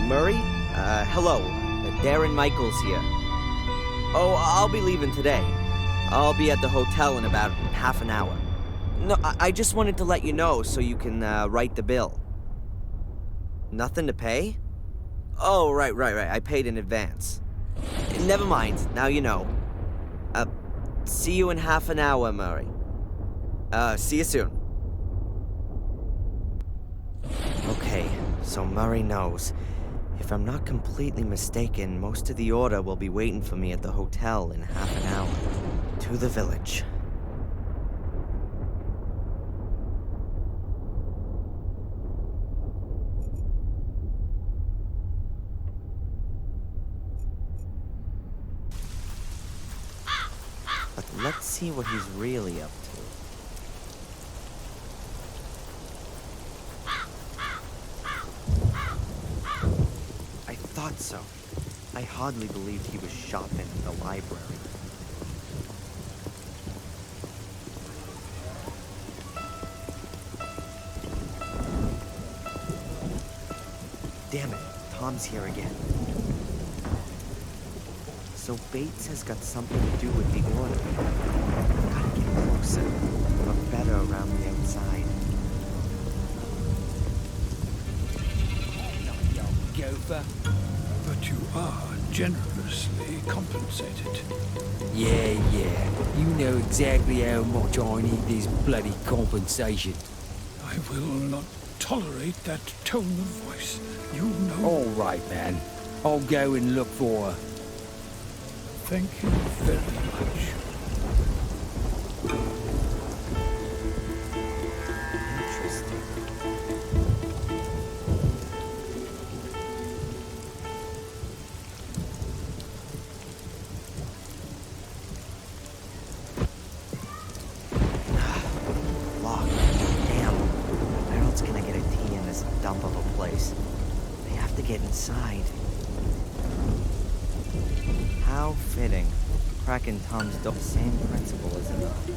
Murray? Hello. Darren Michaels here. Oh, I'll be leaving today. I'll be at the hotel in about half an hour. No, I just wanted to let you know so you can write the bill. Nothing to pay? Oh, right. I paid in advance. Never mind. Now you know. See you in half an hour, Murray. See you soon. Okay, so Murray knows. If I'm not completely mistaken, most of the Order will be waiting for me at the hotel in half an hour. To the village. But let's see what he's really up to. I thought so. I hardly believed he was shopping in the library. Damn it, Tom's here again. So Bates has got something to do with the Order. Gotta get closer, look better around the outside. chauffeur. But you are generously compensated. Yeah. You know exactly how much I need this bloody compensation. I will not tolerate that tone of voice. You know. All right, man. I'll go and look for her. Thank you very much. Interesting. Locked. Damn. Where else can I get a tea in this dump of a place? I have to get inside. How fitting. Cracking Tom's door. Same principle as enough.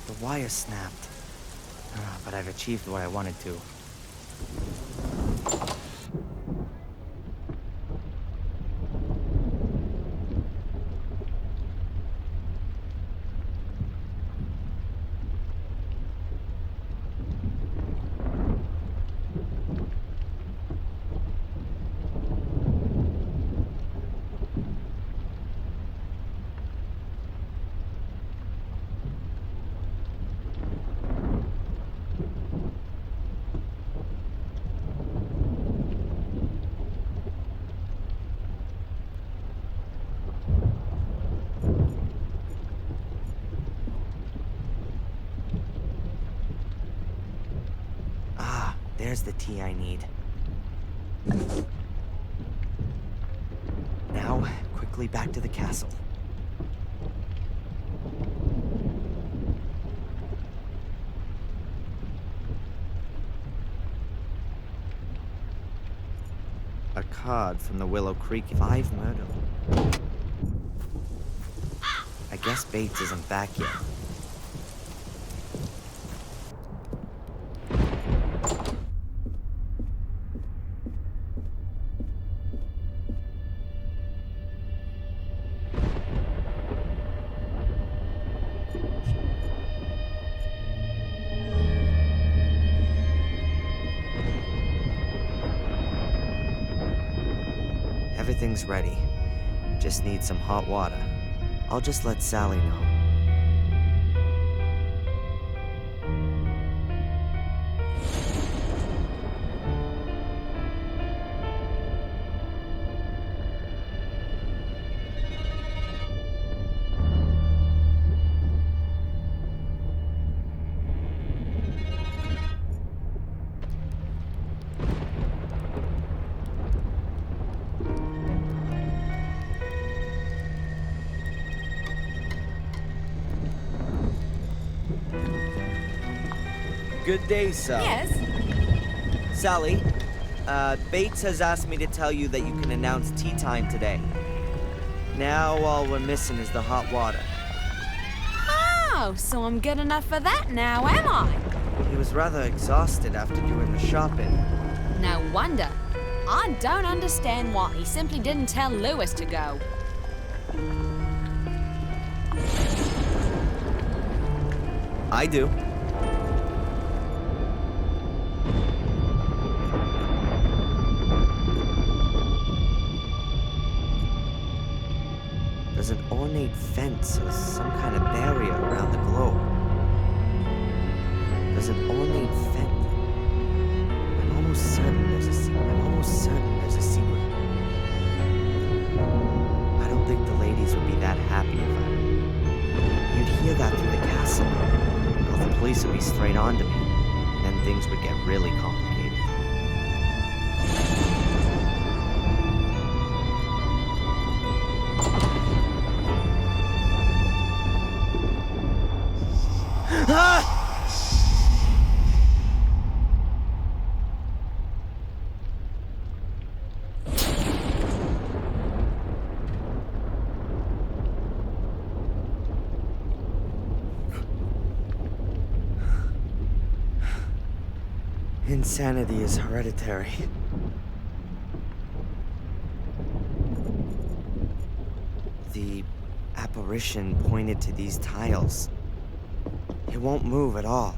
The wire snapped. But I've achieved what I wanted to. There's the tea I need. Now, quickly back to the castle. A card from the Willow Creek. 5 murder. I guess Bates isn't back yet. Everything's ready. Just need some hot water. I'll just let Sally know. Good day, Sal. Yes? Sally, Bates has asked me to tell you that you can announce tea time today. Now all we're missing is the hot water. Oh, so I'm good enough for that now, am I? He was rather exhausted after doing the shopping. No wonder. I don't understand why he simply didn't tell Lewis to go. I do. There's an ornate fence or some kind of barrier around the globe. There's an ornate fence. I'm almost certain there's a secret. I don't think the ladies would be that happy if you'd hear that through the castle. Well, the police would be straight on to me. Then things would get really complicated. Insanity is hereditary. The apparition pointed to these tiles. It won't move at all.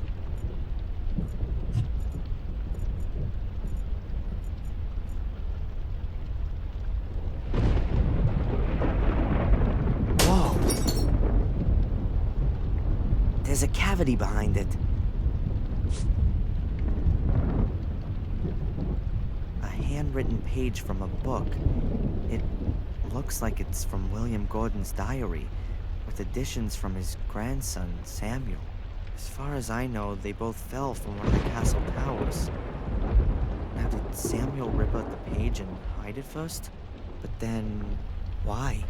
Whoa! There's a cavity behind it. Handwritten page from a book. It looks like it's from William Gordon's diary, with additions from his grandson, Samuel. As far as I know, they both fell from one of the castle towers. Now, did Samuel rip out the page and hide it first? But then, why?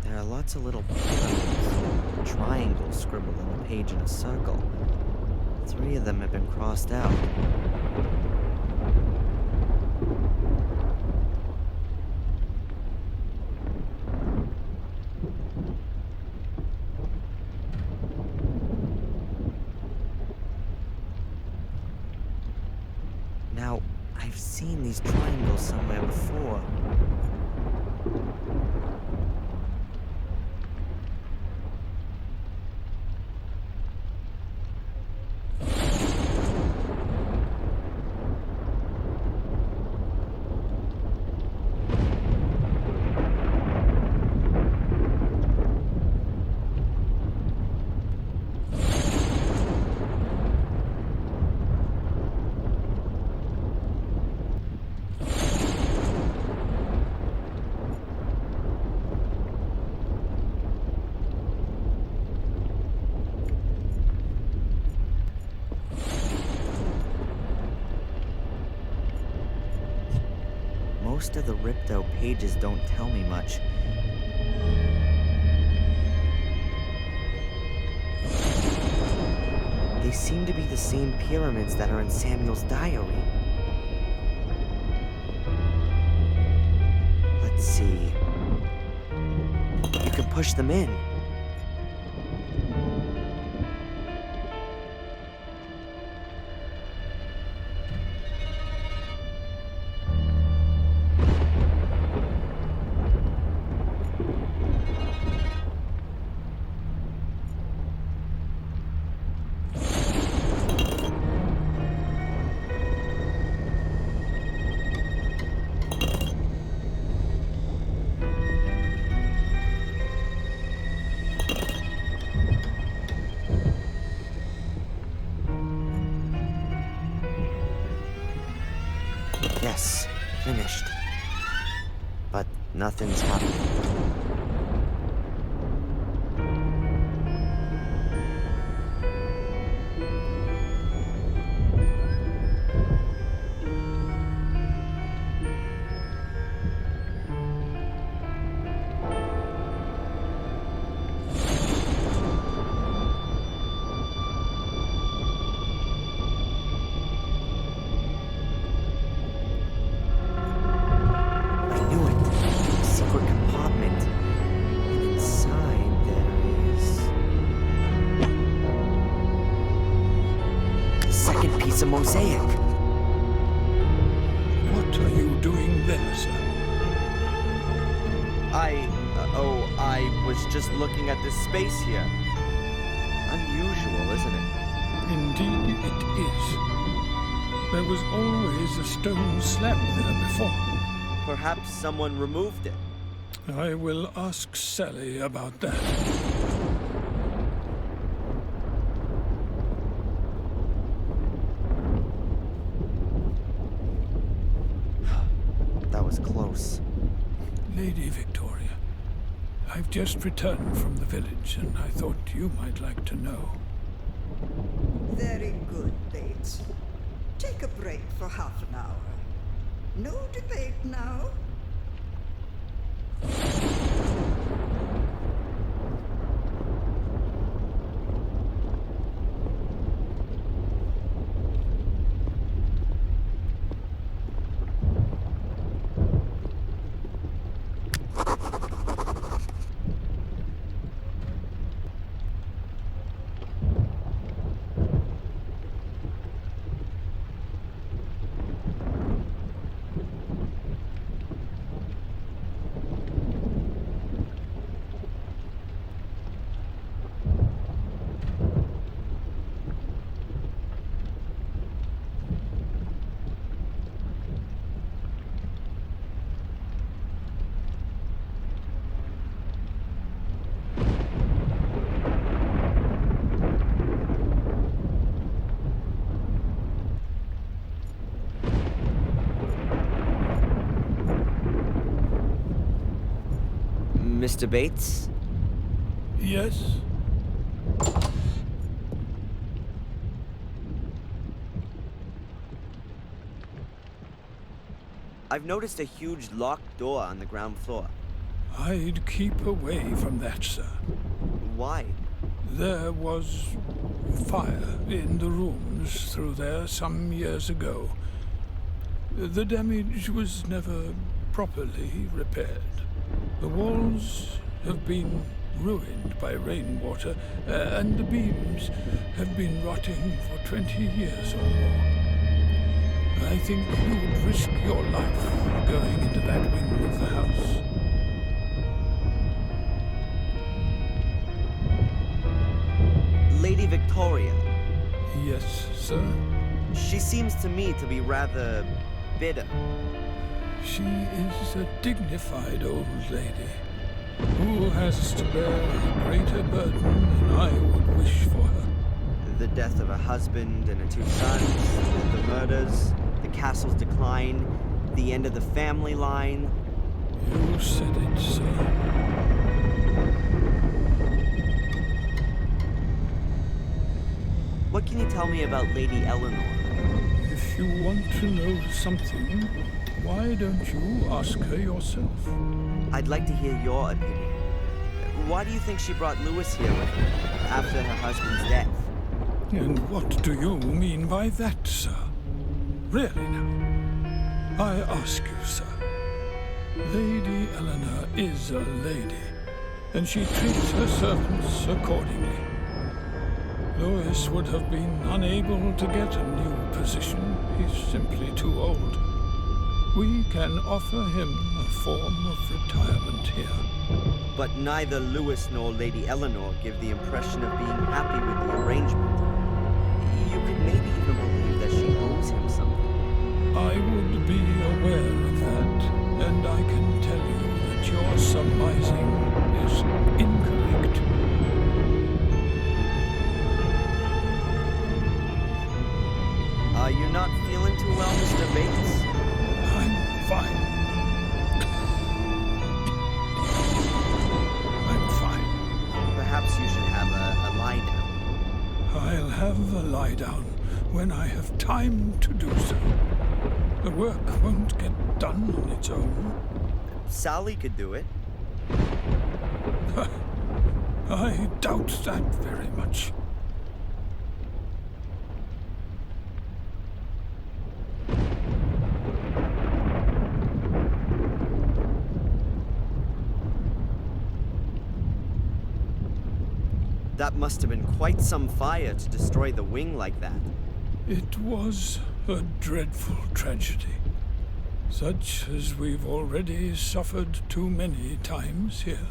There are lots of little pyramids, triangles scribbled on the page in a circle. 3 of them have been crossed out. Now, I've seen these triangles somewhere before. Most of the ripped out pages don't tell me much. They seem to be the same pyramids that are in Samuel's diary. Let's see. You can push them in. Yes, finished. But nothing's happening. It's a mosaic. What are you doing there, sir? I was just looking at this space here. Unusual, isn't it? Indeed it is. There was always a stone slab there before. Perhaps someone removed it. I will ask Sally about that. That was close. Lady Victoria, I've just returned from the village, and I thought you might like to know. Very good, Bates. Take a break for half an hour. No debate now. Mr. Bates? Yes? I've noticed a huge locked door on the ground floor. I'd keep away from that, sir. Why? There was fire in the rooms through there some years ago. The damage was never properly repaired. The walls have been ruined by rainwater, and the beams have been rotting for 20 years or more. I think you would risk your life going into that wing of the house. Lady Victoria. Yes, sir? She seems to me to be rather bitter. She is a dignified old lady who has to bear a greater burden than I would wish for her. The death of her husband and her 2 sons, the murders, the castle's decline, the end of the family line. You said it, sir. What can you tell me about Lady Eleanor? If you want to know something, why don't you ask her yourself? I'd like to hear your opinion. Why do you think she brought Lewis here with her after her husband's death? And what do you mean by that, sir? Really now, I ask you, sir. Lady Eleanor is a lady, and she treats her servants accordingly. Lewis would have been unable to get a new position. He's simply too old. We can offer him a form of retirement here. But neither Lewis nor Lady Eleanor give the impression of being happy with the arrangement. You could maybe even believe that she owes him something. I would be aware of that, and I can tell you that your surmising is incorrect. Are you not feeling too well, Mr. Bates? I'm fine. I'm fine. Perhaps you should have a lie down. I'll have a lie down when I have time to do so. The work won't get done on its own. Sally could do it. I doubt that very much. That must have been quite some fire to destroy the wing like that. It was a dreadful tragedy, such as we've already suffered too many times here.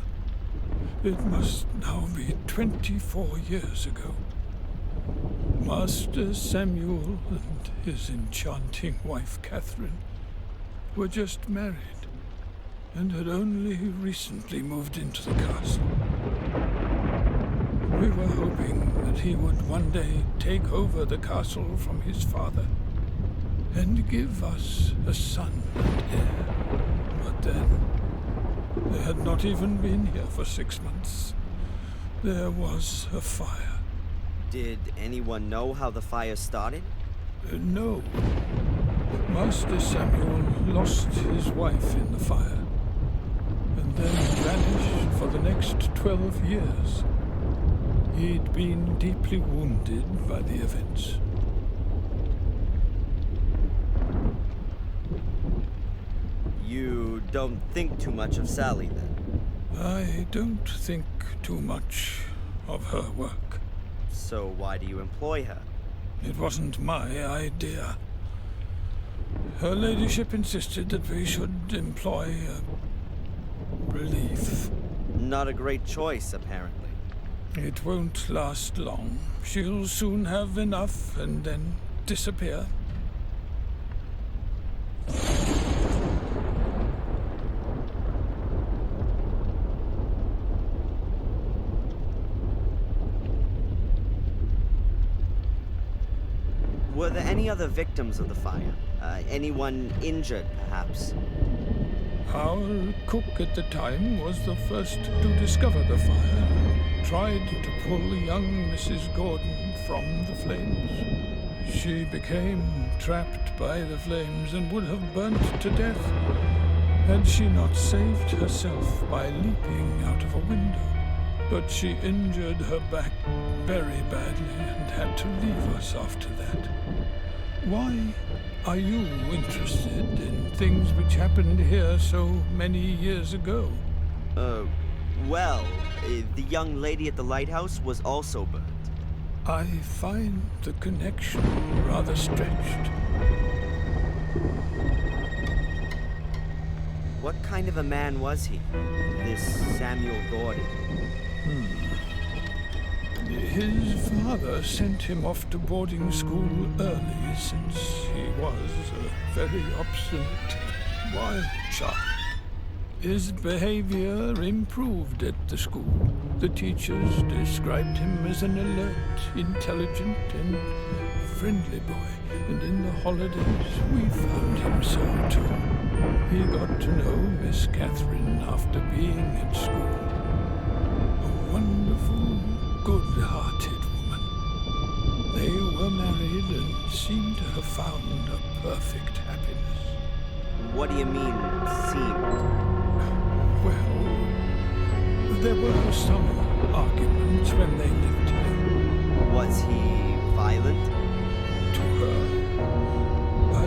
It must now be 24 years ago. Master Samuel and his enchanting wife Catherine were just married, and had only recently moved into the castle. We were hoping that he would one day take over the castle from his father and give us a son and heir. But then, they had not even been here for 6 months. There was a fire. Did anyone know how the fire started? No. Master Samuel lost his wife in the fire, and then vanished for the next 12 years. He'd been deeply wounded by the events. You don't think too much of Sally, then? I don't think too much of her work. So why do you employ her? It wasn't my idea. Her ladyship insisted that we should employ relief. Not a great choice, apparently. It won't last long. She'll soon have enough and then disappear. Were there any other victims of the fire? Anyone injured, perhaps? Our cook at the time was the first to discover the fire and tried to pull young Mrs. Gordon from the flames. She became trapped by the flames and would have burnt to death had she not saved herself by leaping out of a window. But she injured her back very badly and had to leave us after that. Why are you interested in things which happened here so many years ago? Well, the young lady at the lighthouse was also burnt. I find the connection rather stretched. What kind of a man was he, this Samuel Gordon? His father sent him off to boarding school early, since he was a very obstinate, wild child. His behavior improved at the school. The teachers described him as an alert, intelligent, and friendly boy. And in the holidays, we found him so too. He got to know Miss Catherine after being at school. A wonderful, good-hearted woman. They were married and seemed to have found a perfect happiness. What do you mean, seemed? Well, there were some arguments when they lived here. Was he violent? To her, I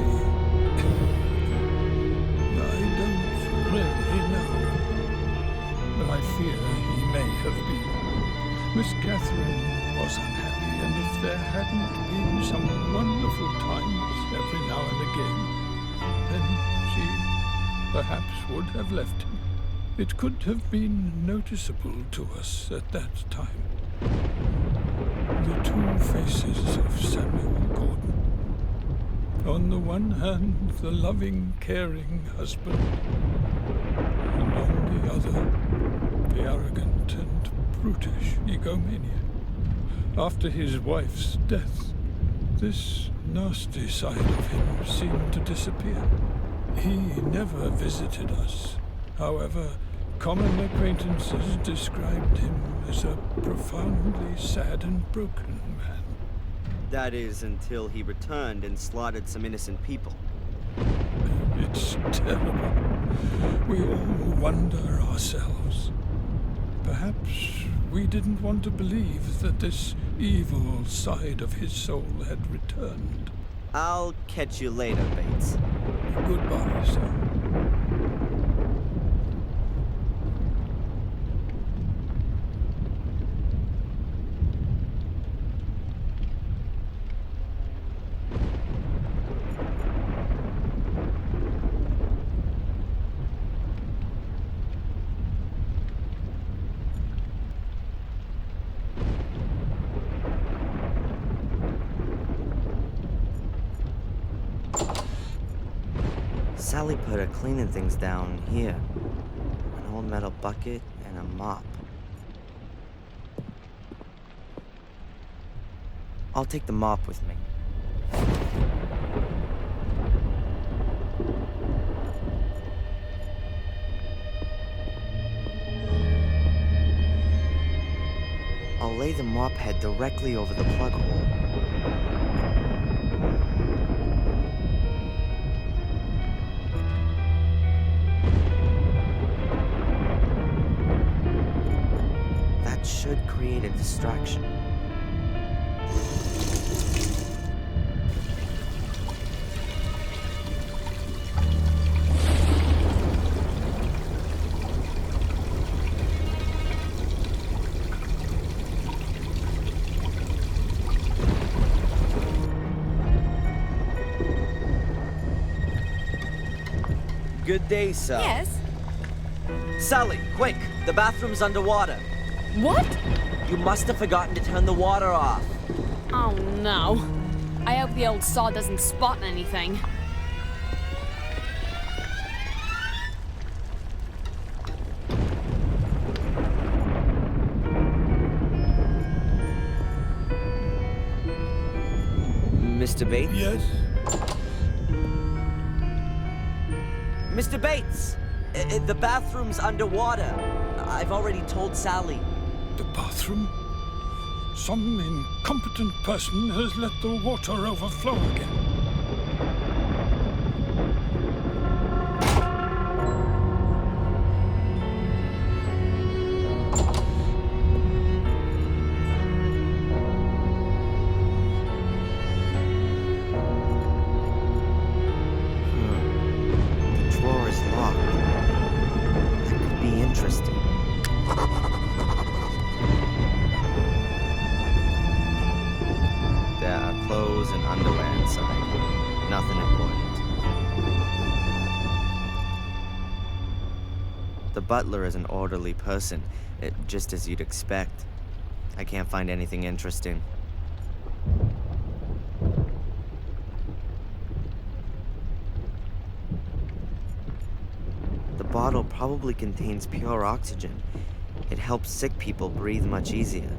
don't really know. But I fear he may have been. Miss Catherine was unhappy, and if there hadn't been some wonderful times every now and again, then she perhaps would have left him. It could have been noticeable to us at that time. The two faces of Samuel Gordon. On the one hand, the loving, caring husband, and on the other, the arrogant and brutish egomaniac. After his wife's death, this nasty side of him seemed to disappear. He never visited us. However, common acquaintances described him as a profoundly sad and broken man. That is, until he returned and slaughtered some innocent people. It's terrible. We all wonder ourselves. Perhaps we didn't want to believe that this evil side of his soul had returned. I'll catch you later, Bates. Goodbye, sir. Sally put her cleaning things down here. small metal bucket and a mop. I'll take the mop with me. I'll lay the mop head directly over the plug hole. That should create a distraction. Good day, sir. Yes? Sally, quick! The bathroom's underwater. What? You must have forgotten to turn the water off. Oh no. I hope the old saw doesn't spot anything. Mr. Bates? Yes? Mr. Bates! The bathroom's underwater. I've already told Sally. The bathroom? Some incompetent person has let the water overflow again. The drawer is locked. That could be interesting. There are clothes and underwear inside. Nothing important. The butler is an orderly person, just as you'd expect. I can't find anything interesting. The bottle probably contains pure oxygen. It helps sick people breathe much easier.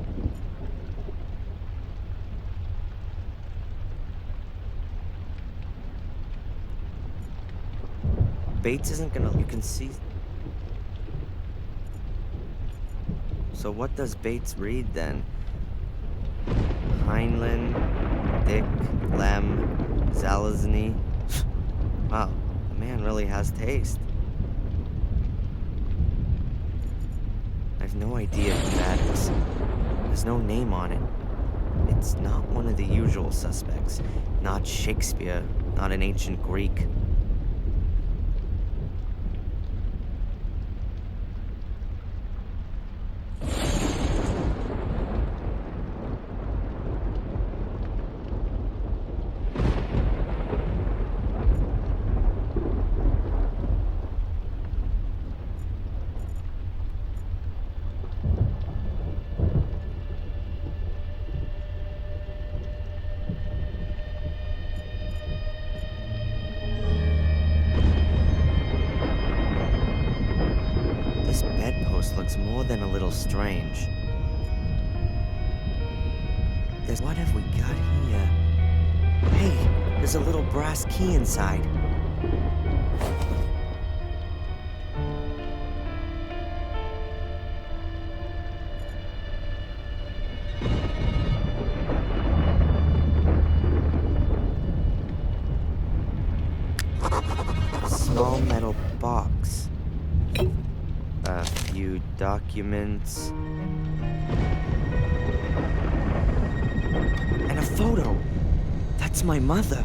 Bates isn't gonna... You can see... So what does Bates read then? Heinlein, Dick, Lem, Zalazny. Wow, the man really has taste. I've no idea who that is. There's no name on it. It's not one of the usual suspects. Not Shakespeare, not an ancient Greek. This bedpost looks more than a little strange. What have we got here? Hey, there's a little brass key inside. A small metal box. A few documents. And a photo. That's my mother.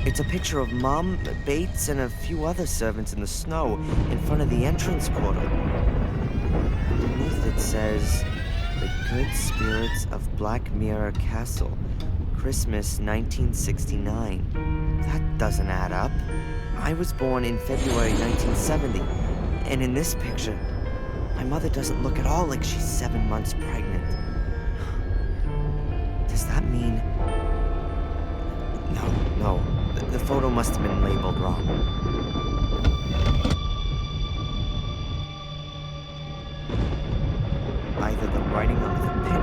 It's a picture of Mom, Bates, and a few other servants in the snow in front of the entrance portal. Underneath it says, "The Good Spirits of Black Mirror Castle, Christmas 1969. That doesn't add up. I was born in February 1970, and in this picture, my mother doesn't look at all like she's 7 months pregnant. Does that mean... No. The photo must have been labeled wrong.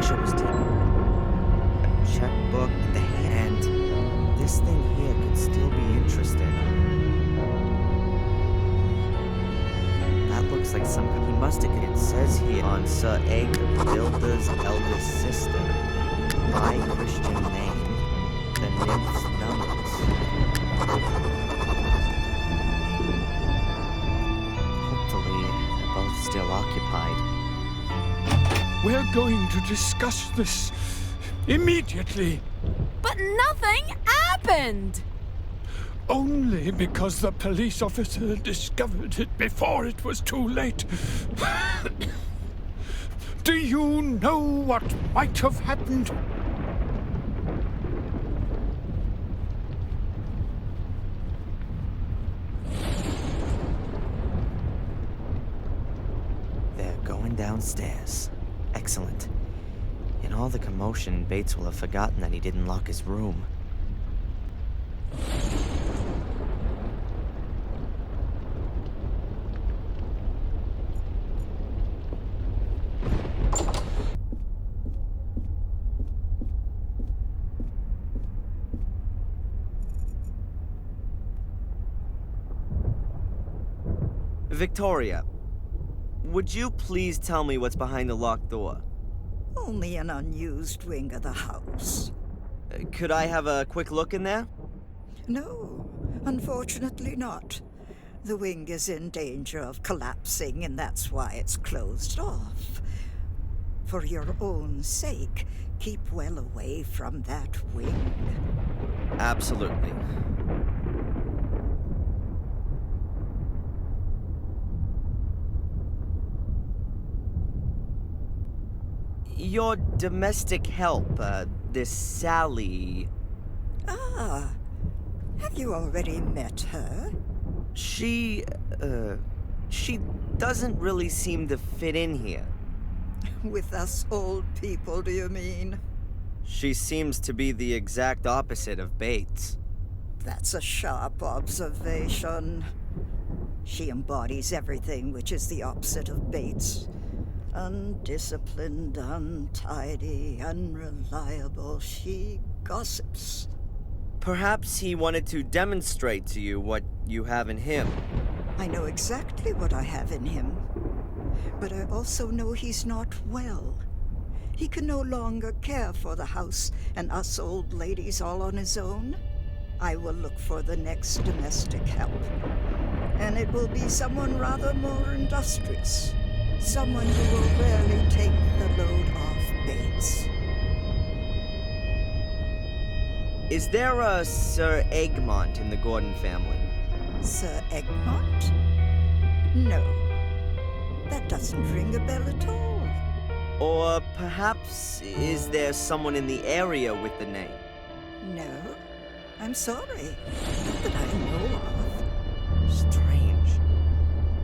picture was taken. Checkbook, the hand. This thing here could still be interesting. That looks like some... He must have... It says here on Sir Egg, the builder's eldest sister. By Christian name. The nymph's numbers. Hopefully, they're both still occupied. We're going to discuss this immediately. But nothing happened! Only because the police officer discovered it before it was too late. Do you know what might have happened? They're going downstairs. Excellent. In all the commotion, Bates will have forgotten that he didn't lock his room. Victoria, would you please tell me what's behind the locked door? Only an unused wing of the house. Could I have a quick look in there? No, unfortunately not. The wing is in danger of collapsing, and that's why it's closed off. For your own sake, keep well away from that wing. Absolutely. Your domestic help, this Sally... Ah, have you already met her? She doesn't really seem to fit in here. With us old people, do you mean? She seems to be the exact opposite of Bates. That's a sharp observation. She embodies everything which is the opposite of Bates. Undisciplined, untidy, unreliable. She gossips. Perhaps he wanted to demonstrate to you what you have in him. I know exactly what I have in him. But I also know he's not well. He can no longer care for the house and us old ladies all on his own. I will look for the next domestic help. And it will be someone rather more industrious. Someone who will rarely take the load off Bates. Is there a Sir Egmont in the Gordon family? Sir Egmont? No. That doesn't ring a bell at all. Or perhaps is there someone in the area with the name? No. I'm sorry. Not that I know of. Strange.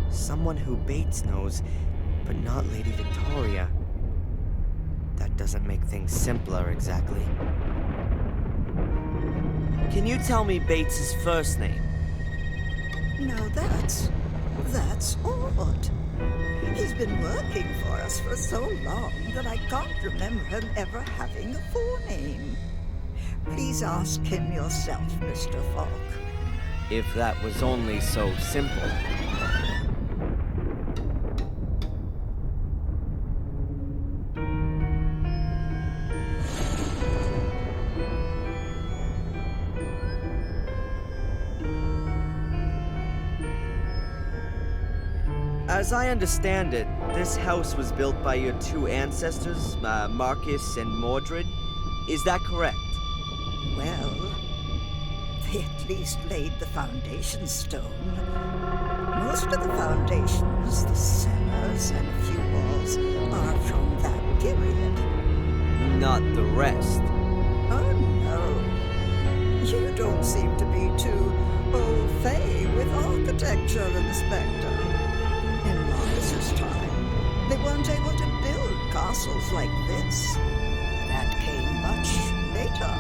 Someone who Bates knows, but not Lady Victoria. That doesn't make things simpler, exactly. Can you tell me Bates's first name? Now that's odd. He's been working for us for so long that I can't remember him ever having a forename. Please ask him yourself, Mr. Falk. If that was only so simple. As I understand it, this house was built by your two ancestors, Marcus and Mordred. Is that correct? Well, they at least laid the foundation stone. Most of the foundations, the cellars, and a few walls are from that period. Not the rest. Oh, no. You don't seem to be too au fait with architecture, Inspector. In Marcus's time, they weren't able to build castles like this. That came much later.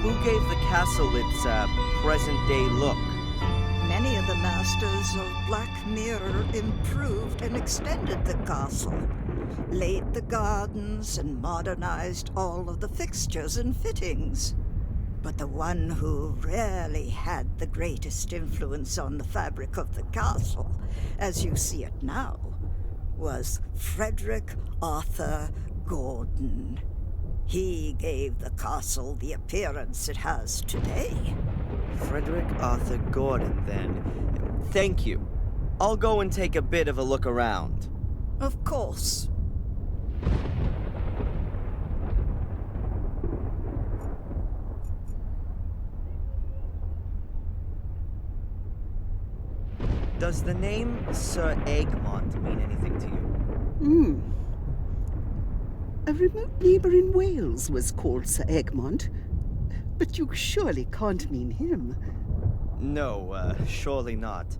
Who gave the castle its present-day look? Many of the masters of Black Mirror improved and extended the castle. laid the gardens, and modernized all of the fixtures and fittings. But the one who really had the greatest influence on the fabric of the castle, as you see it now, was Frederick Arthur Gordon. He gave the castle the appearance it has today. Frederick Arthur Gordon, then. Thank you. I'll go and take a bit of a look around. Of course. Does the name Sir Egmont mean anything to you? A remote neighbor in Wales was called Sir Egmont, but you surely can't mean him. No, surely not.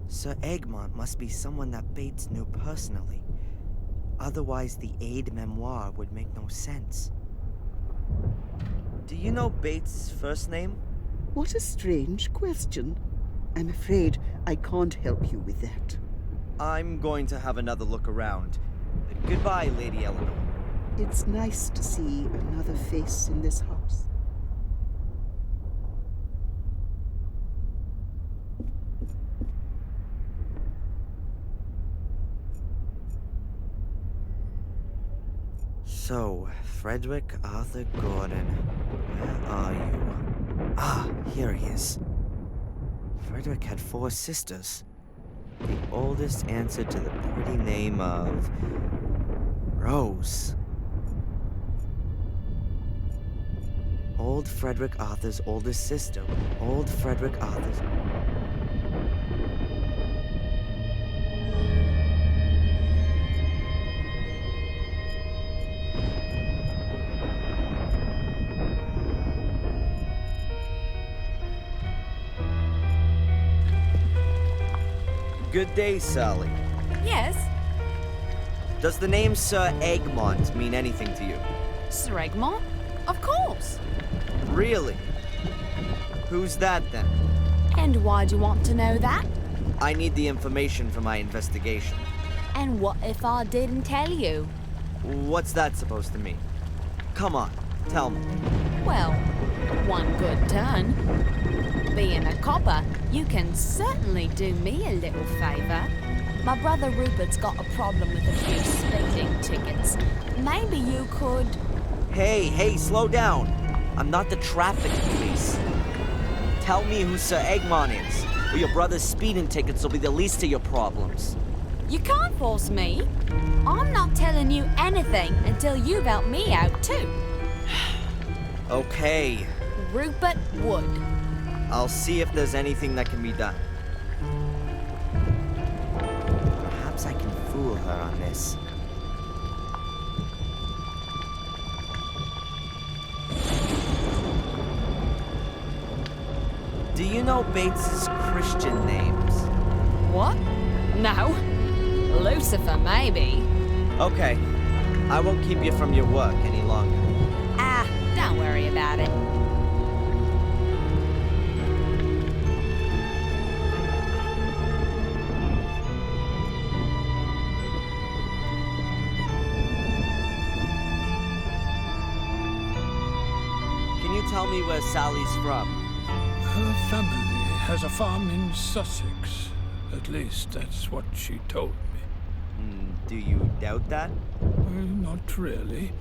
Sir Egmont must be someone that Bates knew personally. Otherwise, the aide memoir would make no sense. Do you know Bates' first name? What a strange question. I'm afraid I can't help you with that. I'm going to have another look around. Goodbye, Lady Eleanor. It's nice to see another face in this house. So, Frederick Arthur Gordon, where are you? Ah, here he is. Frederick had 4 sisters. The oldest answered to the pretty name of Rose. Old Frederick Arthur's oldest sister. Old Frederick Arthur's... Good day, Sally. Yes, Does the name Sir Egmont mean anything to you? Sir Egmont? Of course. Really? Who's that, then? And why do you want to know that? I need the information for my investigation. And what if I didn't tell you? What's that supposed to mean? Come on, tell me. Well, one good turn. Being a copper, you can certainly do me a little favor. My brother Rupert's got a problem with a few speeding tickets. Maybe you could... Hey, slow down. I'm not the traffic police. Tell me who Sir Egmont is, or your brother's speeding tickets will be the least of your problems. You can't force me. I'm not telling you anything until you've helped me out, too. Okay, Rupert Wood. I'll see if there's anything that can be done. Perhaps I can fool her on this. Do you know Bates's Christian names? What? No. Lucifer, maybe. Okay, I won't keep you from your work any longer. Ah, don't worry about it. Can you tell me where Sally's from? Her family has a farm in Sussex. At least that's what she told me. Do you doubt that? Not really.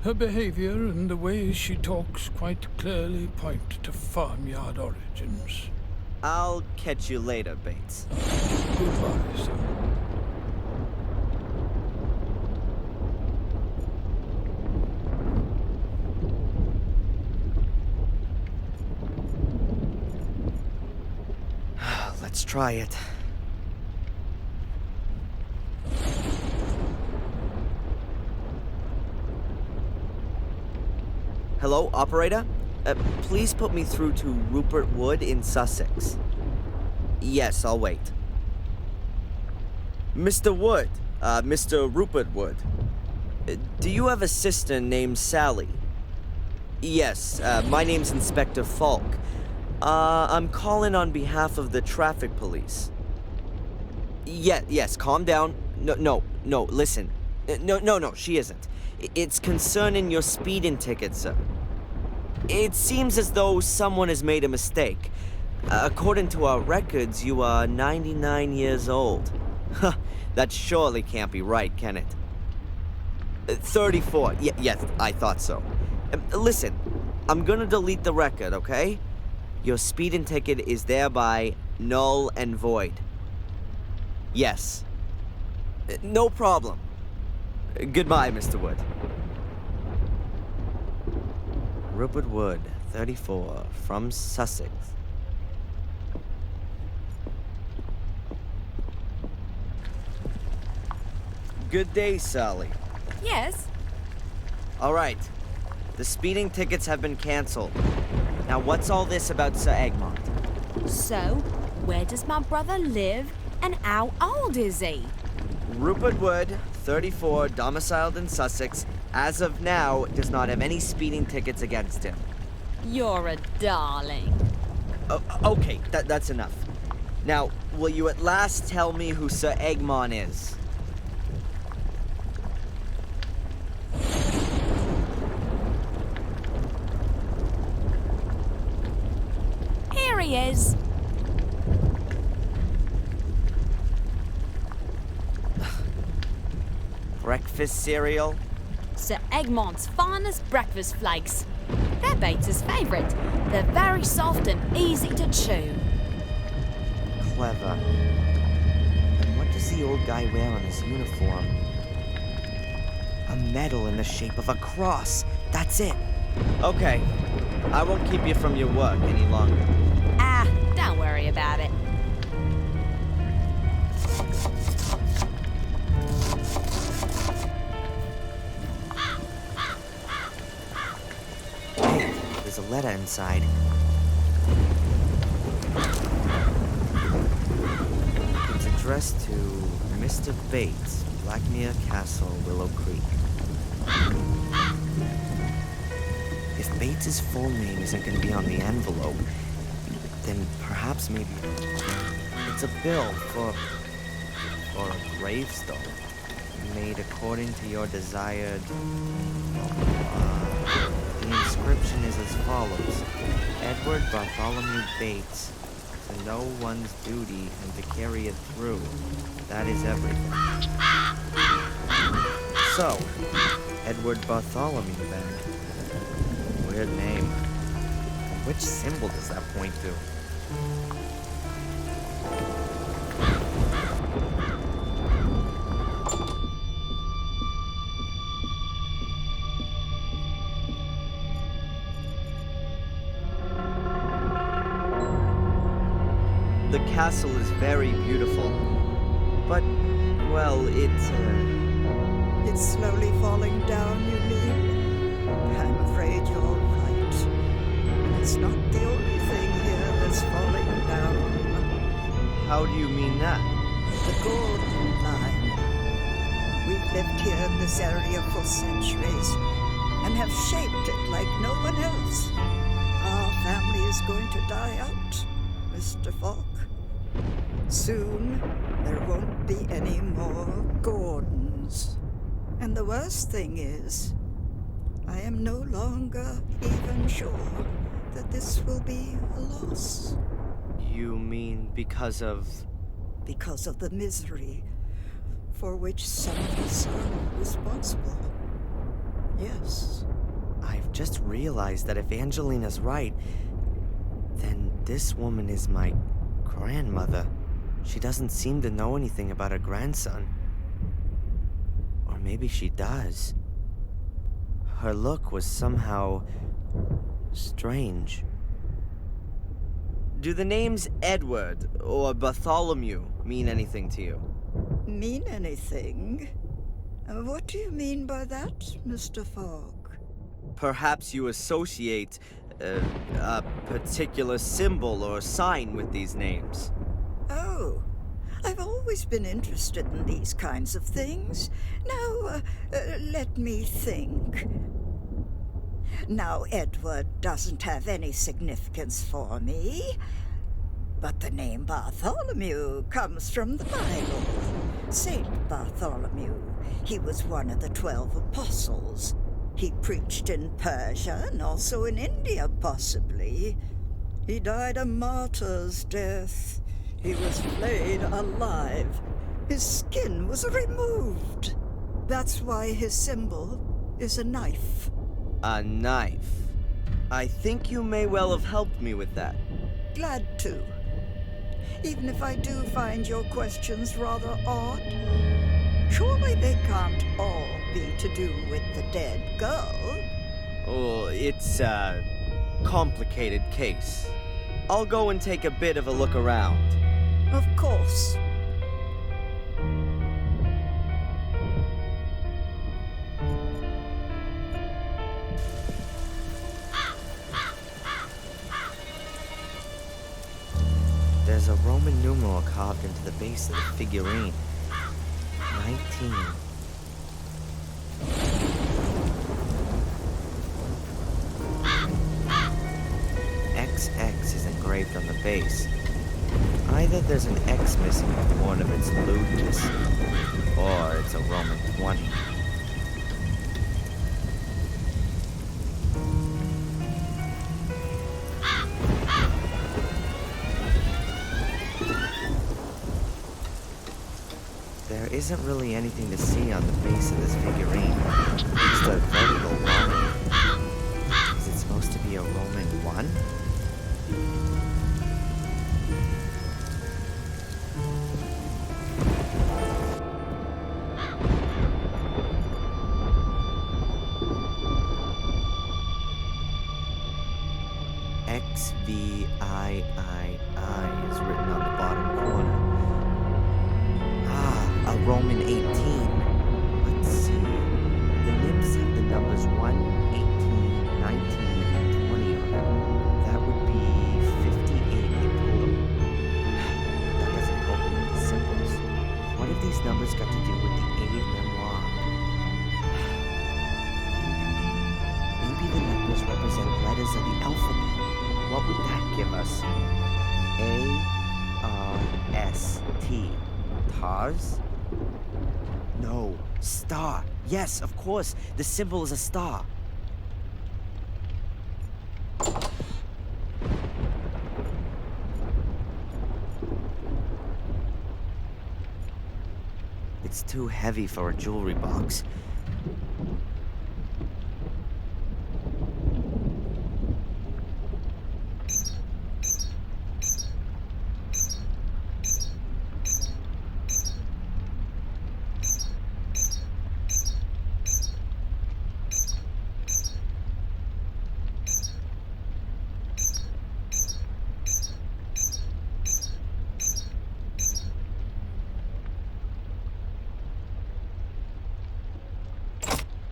Her behavior and the way she talks quite clearly point to farmyard origins. I'll catch you later, Bates. Goodbye, sir. Let's try it. Hello, operator? Please put me through to Rupert Wood in Sussex. Yes, I'll wait. Mr. Wood, Mr. Rupert Wood. Do you have a sister named Sally? Yes, my name's Inspector Falk. I'm calling on behalf of the traffic police. Yes, calm down. No, listen. No, she isn't. It's concerning your speeding ticket, sir. It seems as though someone has made a mistake. According to our records, you are 99 years old. Huh, that surely can't be right, can it? 34. Yes, I thought so. Listen, I'm gonna delete the record, okay? Your speeding ticket is thereby null and void. Yes. No problem. Goodbye, Mr. Wood. Rupert Wood, 34, from Sussex. Good day, Sally. Yes? All right. The speeding tickets have been canceled. Now, what's all this about Sir Egmont? So, where does my brother live and how old is he? Rupert Wood, 34, domiciled in Sussex, as of now, does not have any speeding tickets against him. You're a darling. Okay, that's enough. Now, will you at last tell me who Sir Egmont is? Here he is. Breakfast cereal? Sir Egmont's finest breakfast flakes. They're Bates's favourite. They're very soft and easy to chew. Clever. And what does the old guy wear on his uniform? A medal in the shape of a cross. That's it. Okay. I won't keep you from your work any longer. Ah, don't worry about it. Hey, there's a letter inside. It's addressed to Mr. Bates, Blackmere Castle, Willow Creek. If Bates's full name isn't going to be on the envelope, then perhaps maybe it's a bill for a gravestone made according to your desired. The inscription is as follows: Edward Bartholomew Bates, to know one's duty and to carry it through. That is everything. So, Edward Bartholomew then. Weird name. Which symbol does that point to? The castle is very beautiful, but, well, it's slowly falling down, you mean? I'm afraid you're right. It's not the only thing here that's falling down. How do you mean that? The Golden Line. We've lived here in this area for centuries and have shaped it like no one else. Our family is going to die out, Mr. Falk. Soon, there won't be any more Gordons. And the worst thing is, I am no longer even sure that this will be a loss. You mean because of... Because of the misery for which some of us are responsible. Yes. I've just realized that if Angelina's right, then this woman is my grandmother. She doesn't seem to know anything about her grandson. Or maybe she does. Her look was somehow strange. Do the names Edward or Bartholomew mean anything to you? Mean anything? What do you mean by that, Mr. Fogg? Perhaps you associate a particular symbol or sign with these names. Oh, I've always been interested in these kinds of things. Now, let me think. Now, Edward doesn't have any significance for me, but the name Bartholomew comes from the Bible, Saint Bartholomew. He was one of the 12 apostles. He preached in Persia and also in India, possibly. He died a martyr's death. He was flayed alive. His skin was removed. That's why his symbol is a knife. A knife. I think you may well have helped me with that. Glad to. Even if I do find your questions rather odd. Surely they can't all be to do with the dead girl. Oh, it's a complicated case. I'll go and take a bit of a look around. Of course. There's a Roman numeral carved into the base of the figurine. 19. XX is engraved on the base. Either there's an X missing from one of its lewdness, or it's a Roman 20. There isn't really anything to see on the base of this figurine. Just a vertical line. Is it supposed to be a Roman 1? XVIII is written on the bottom corner. A Roman 18. Let's see. The nibs have the numbers 1, 18, 19, and 20 on them. That would be 58 in total. That doesn't help me with the symbols. What have these numbers got to do with the aid memoir? Maybe the numbers represent letters of the alphabet. What would that give us? A-R-S-T. Tars? No. Star. Yes, of course. The symbol is a star. It's too heavy for a jewelry box.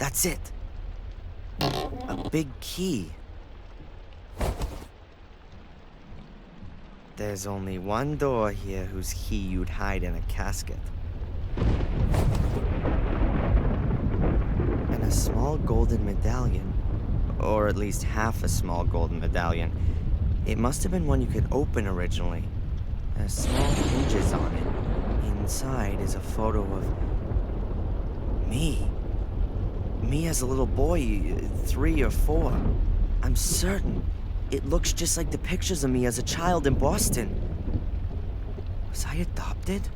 That's it. A big key. There's only one door here whose key you'd hide in a casket. And a small golden medallion. Or at least half a small golden medallion. It must have been one you could open originally. There's small hinges on it. Inside is a photo of me. Me as a little boy, 3 or 4. I'm certain it looks just like the pictures of me as a child in Boston. Was I adopted?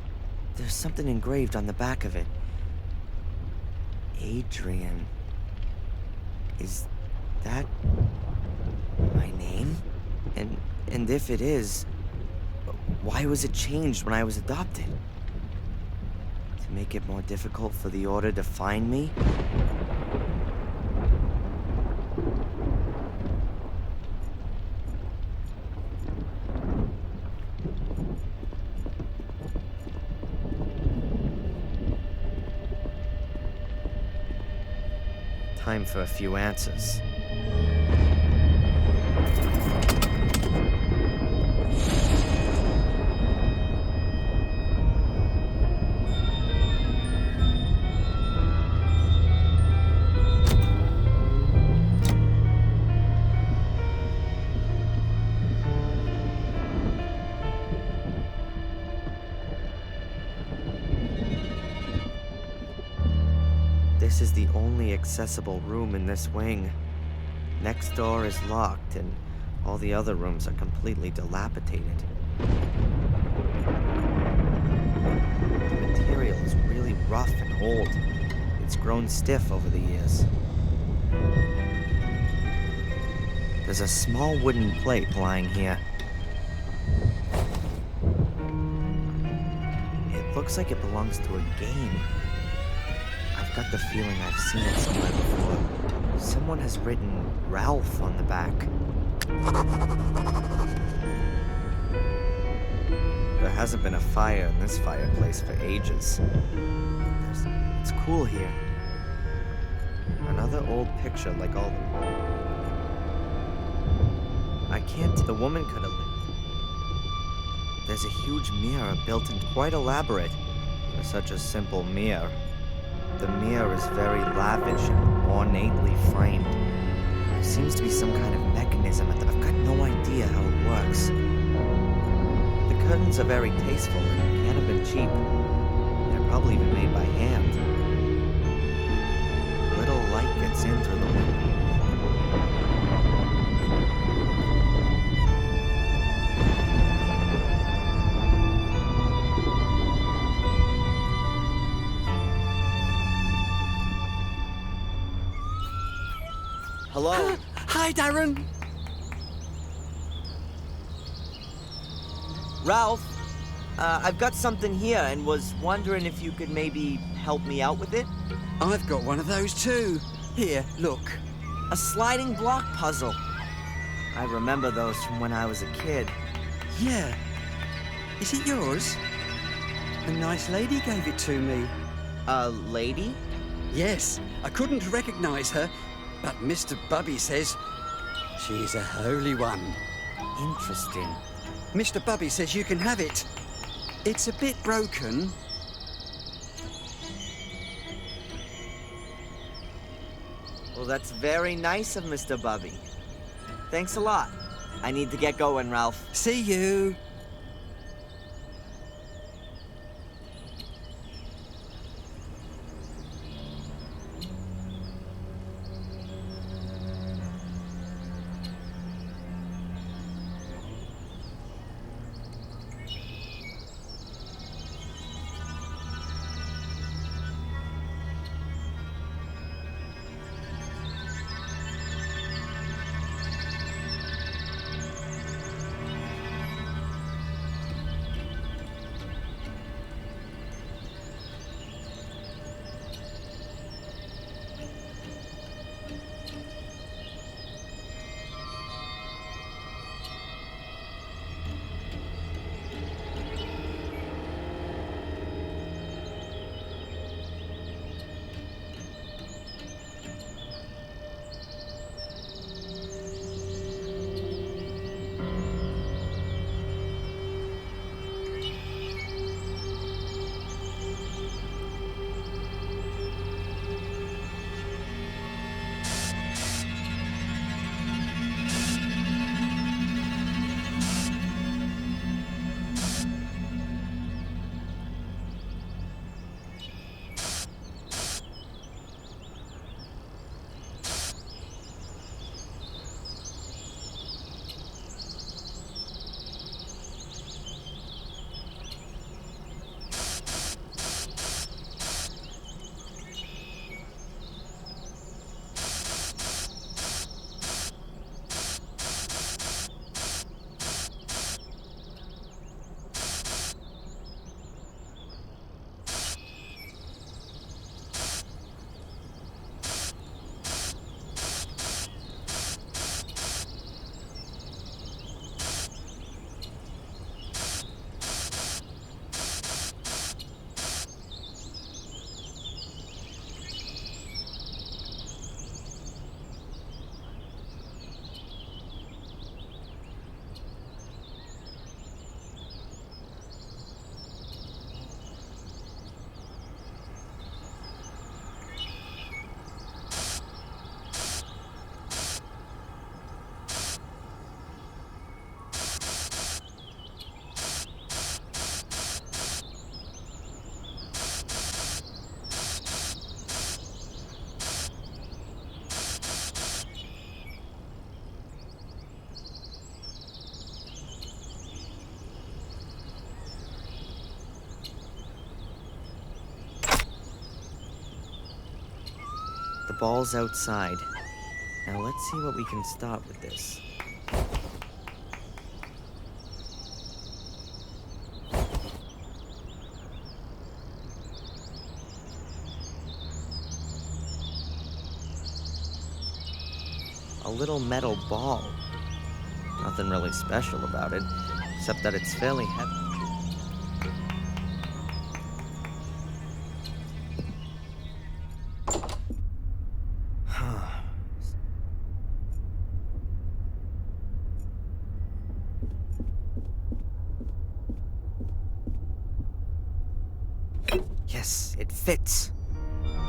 There's something engraved on the back of it. Adrian. Is that my name? And if it is, why was it changed when I was adopted? To make it more difficult for the Order to find me? Time for a few answers. This is the only accessible room in this wing. Next door is locked, and all the other rooms are completely dilapidated. The material is really rough and old. It's grown stiff over the years. There's a small wooden plate lying here. It looks like it belongs to a game. I've got the feeling I've seen it somewhere before. Someone has written Ralph on the back. There hasn't been a fire in this fireplace for ages. It's cool here. Another old picture like all the... I can't... The woman could have lived. There's a huge mirror built in, quite elaborate for such a simple mirror. The mirror is very lavish and ornately framed. There seems to be some kind of mechanism at the... I've got no idea how it works. The curtains are very tasteful and can't have been cheap. They're probably even made by hand. Little light gets in through the window. Hello? Hi, Darren. Ralph, I've got something here and was wondering if you could maybe help me out with it? I've got one of those too. Here, look. A sliding block puzzle. I remember those from when I was a kid. Yeah. Is it yours? A nice lady gave it to me. A lady? Yes, I couldn't recognize her, but Mr. Bubby says she's a holy one. Interesting. Mr. Bubby says you can have it. It's a bit broken. Well, that's very nice of Mr. Bubby. Thanks a lot. I need to get going, Ralph. See you. ball's outside. Now let's see what we can start with this. A little metal ball. Nothing really special about it, except that it's fairly heavy. Yes, it fits.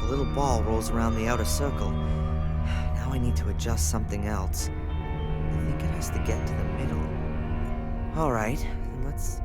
The little ball rolls around the outer circle. Now I need to adjust something else. I think it has to get to the middle. All right, then let's...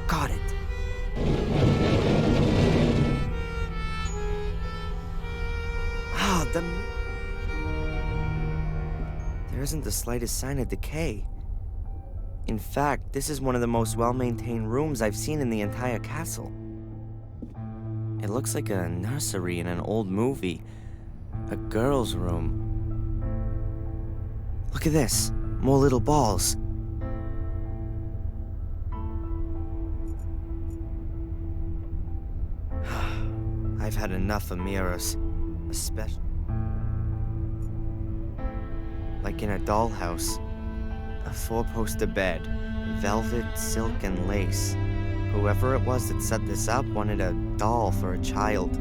Got it. Ah, there isn't the slightest sign of decay. In fact, this is one of the most well-maintained rooms I've seen in the entire castle. It looks like a nursery in an old movie. A girl's room. Look at this. More little balls. I've had enough of mirrors. Especially like in a dollhouse. A four-poster bed, velvet, silk, and lace. Whoever it was that set this up wanted a doll for a child.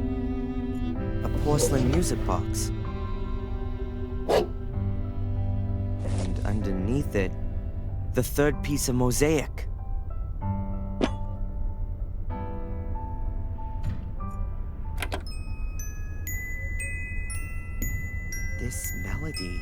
A porcelain music box. And underneath it, the third piece of mosaic. This melody.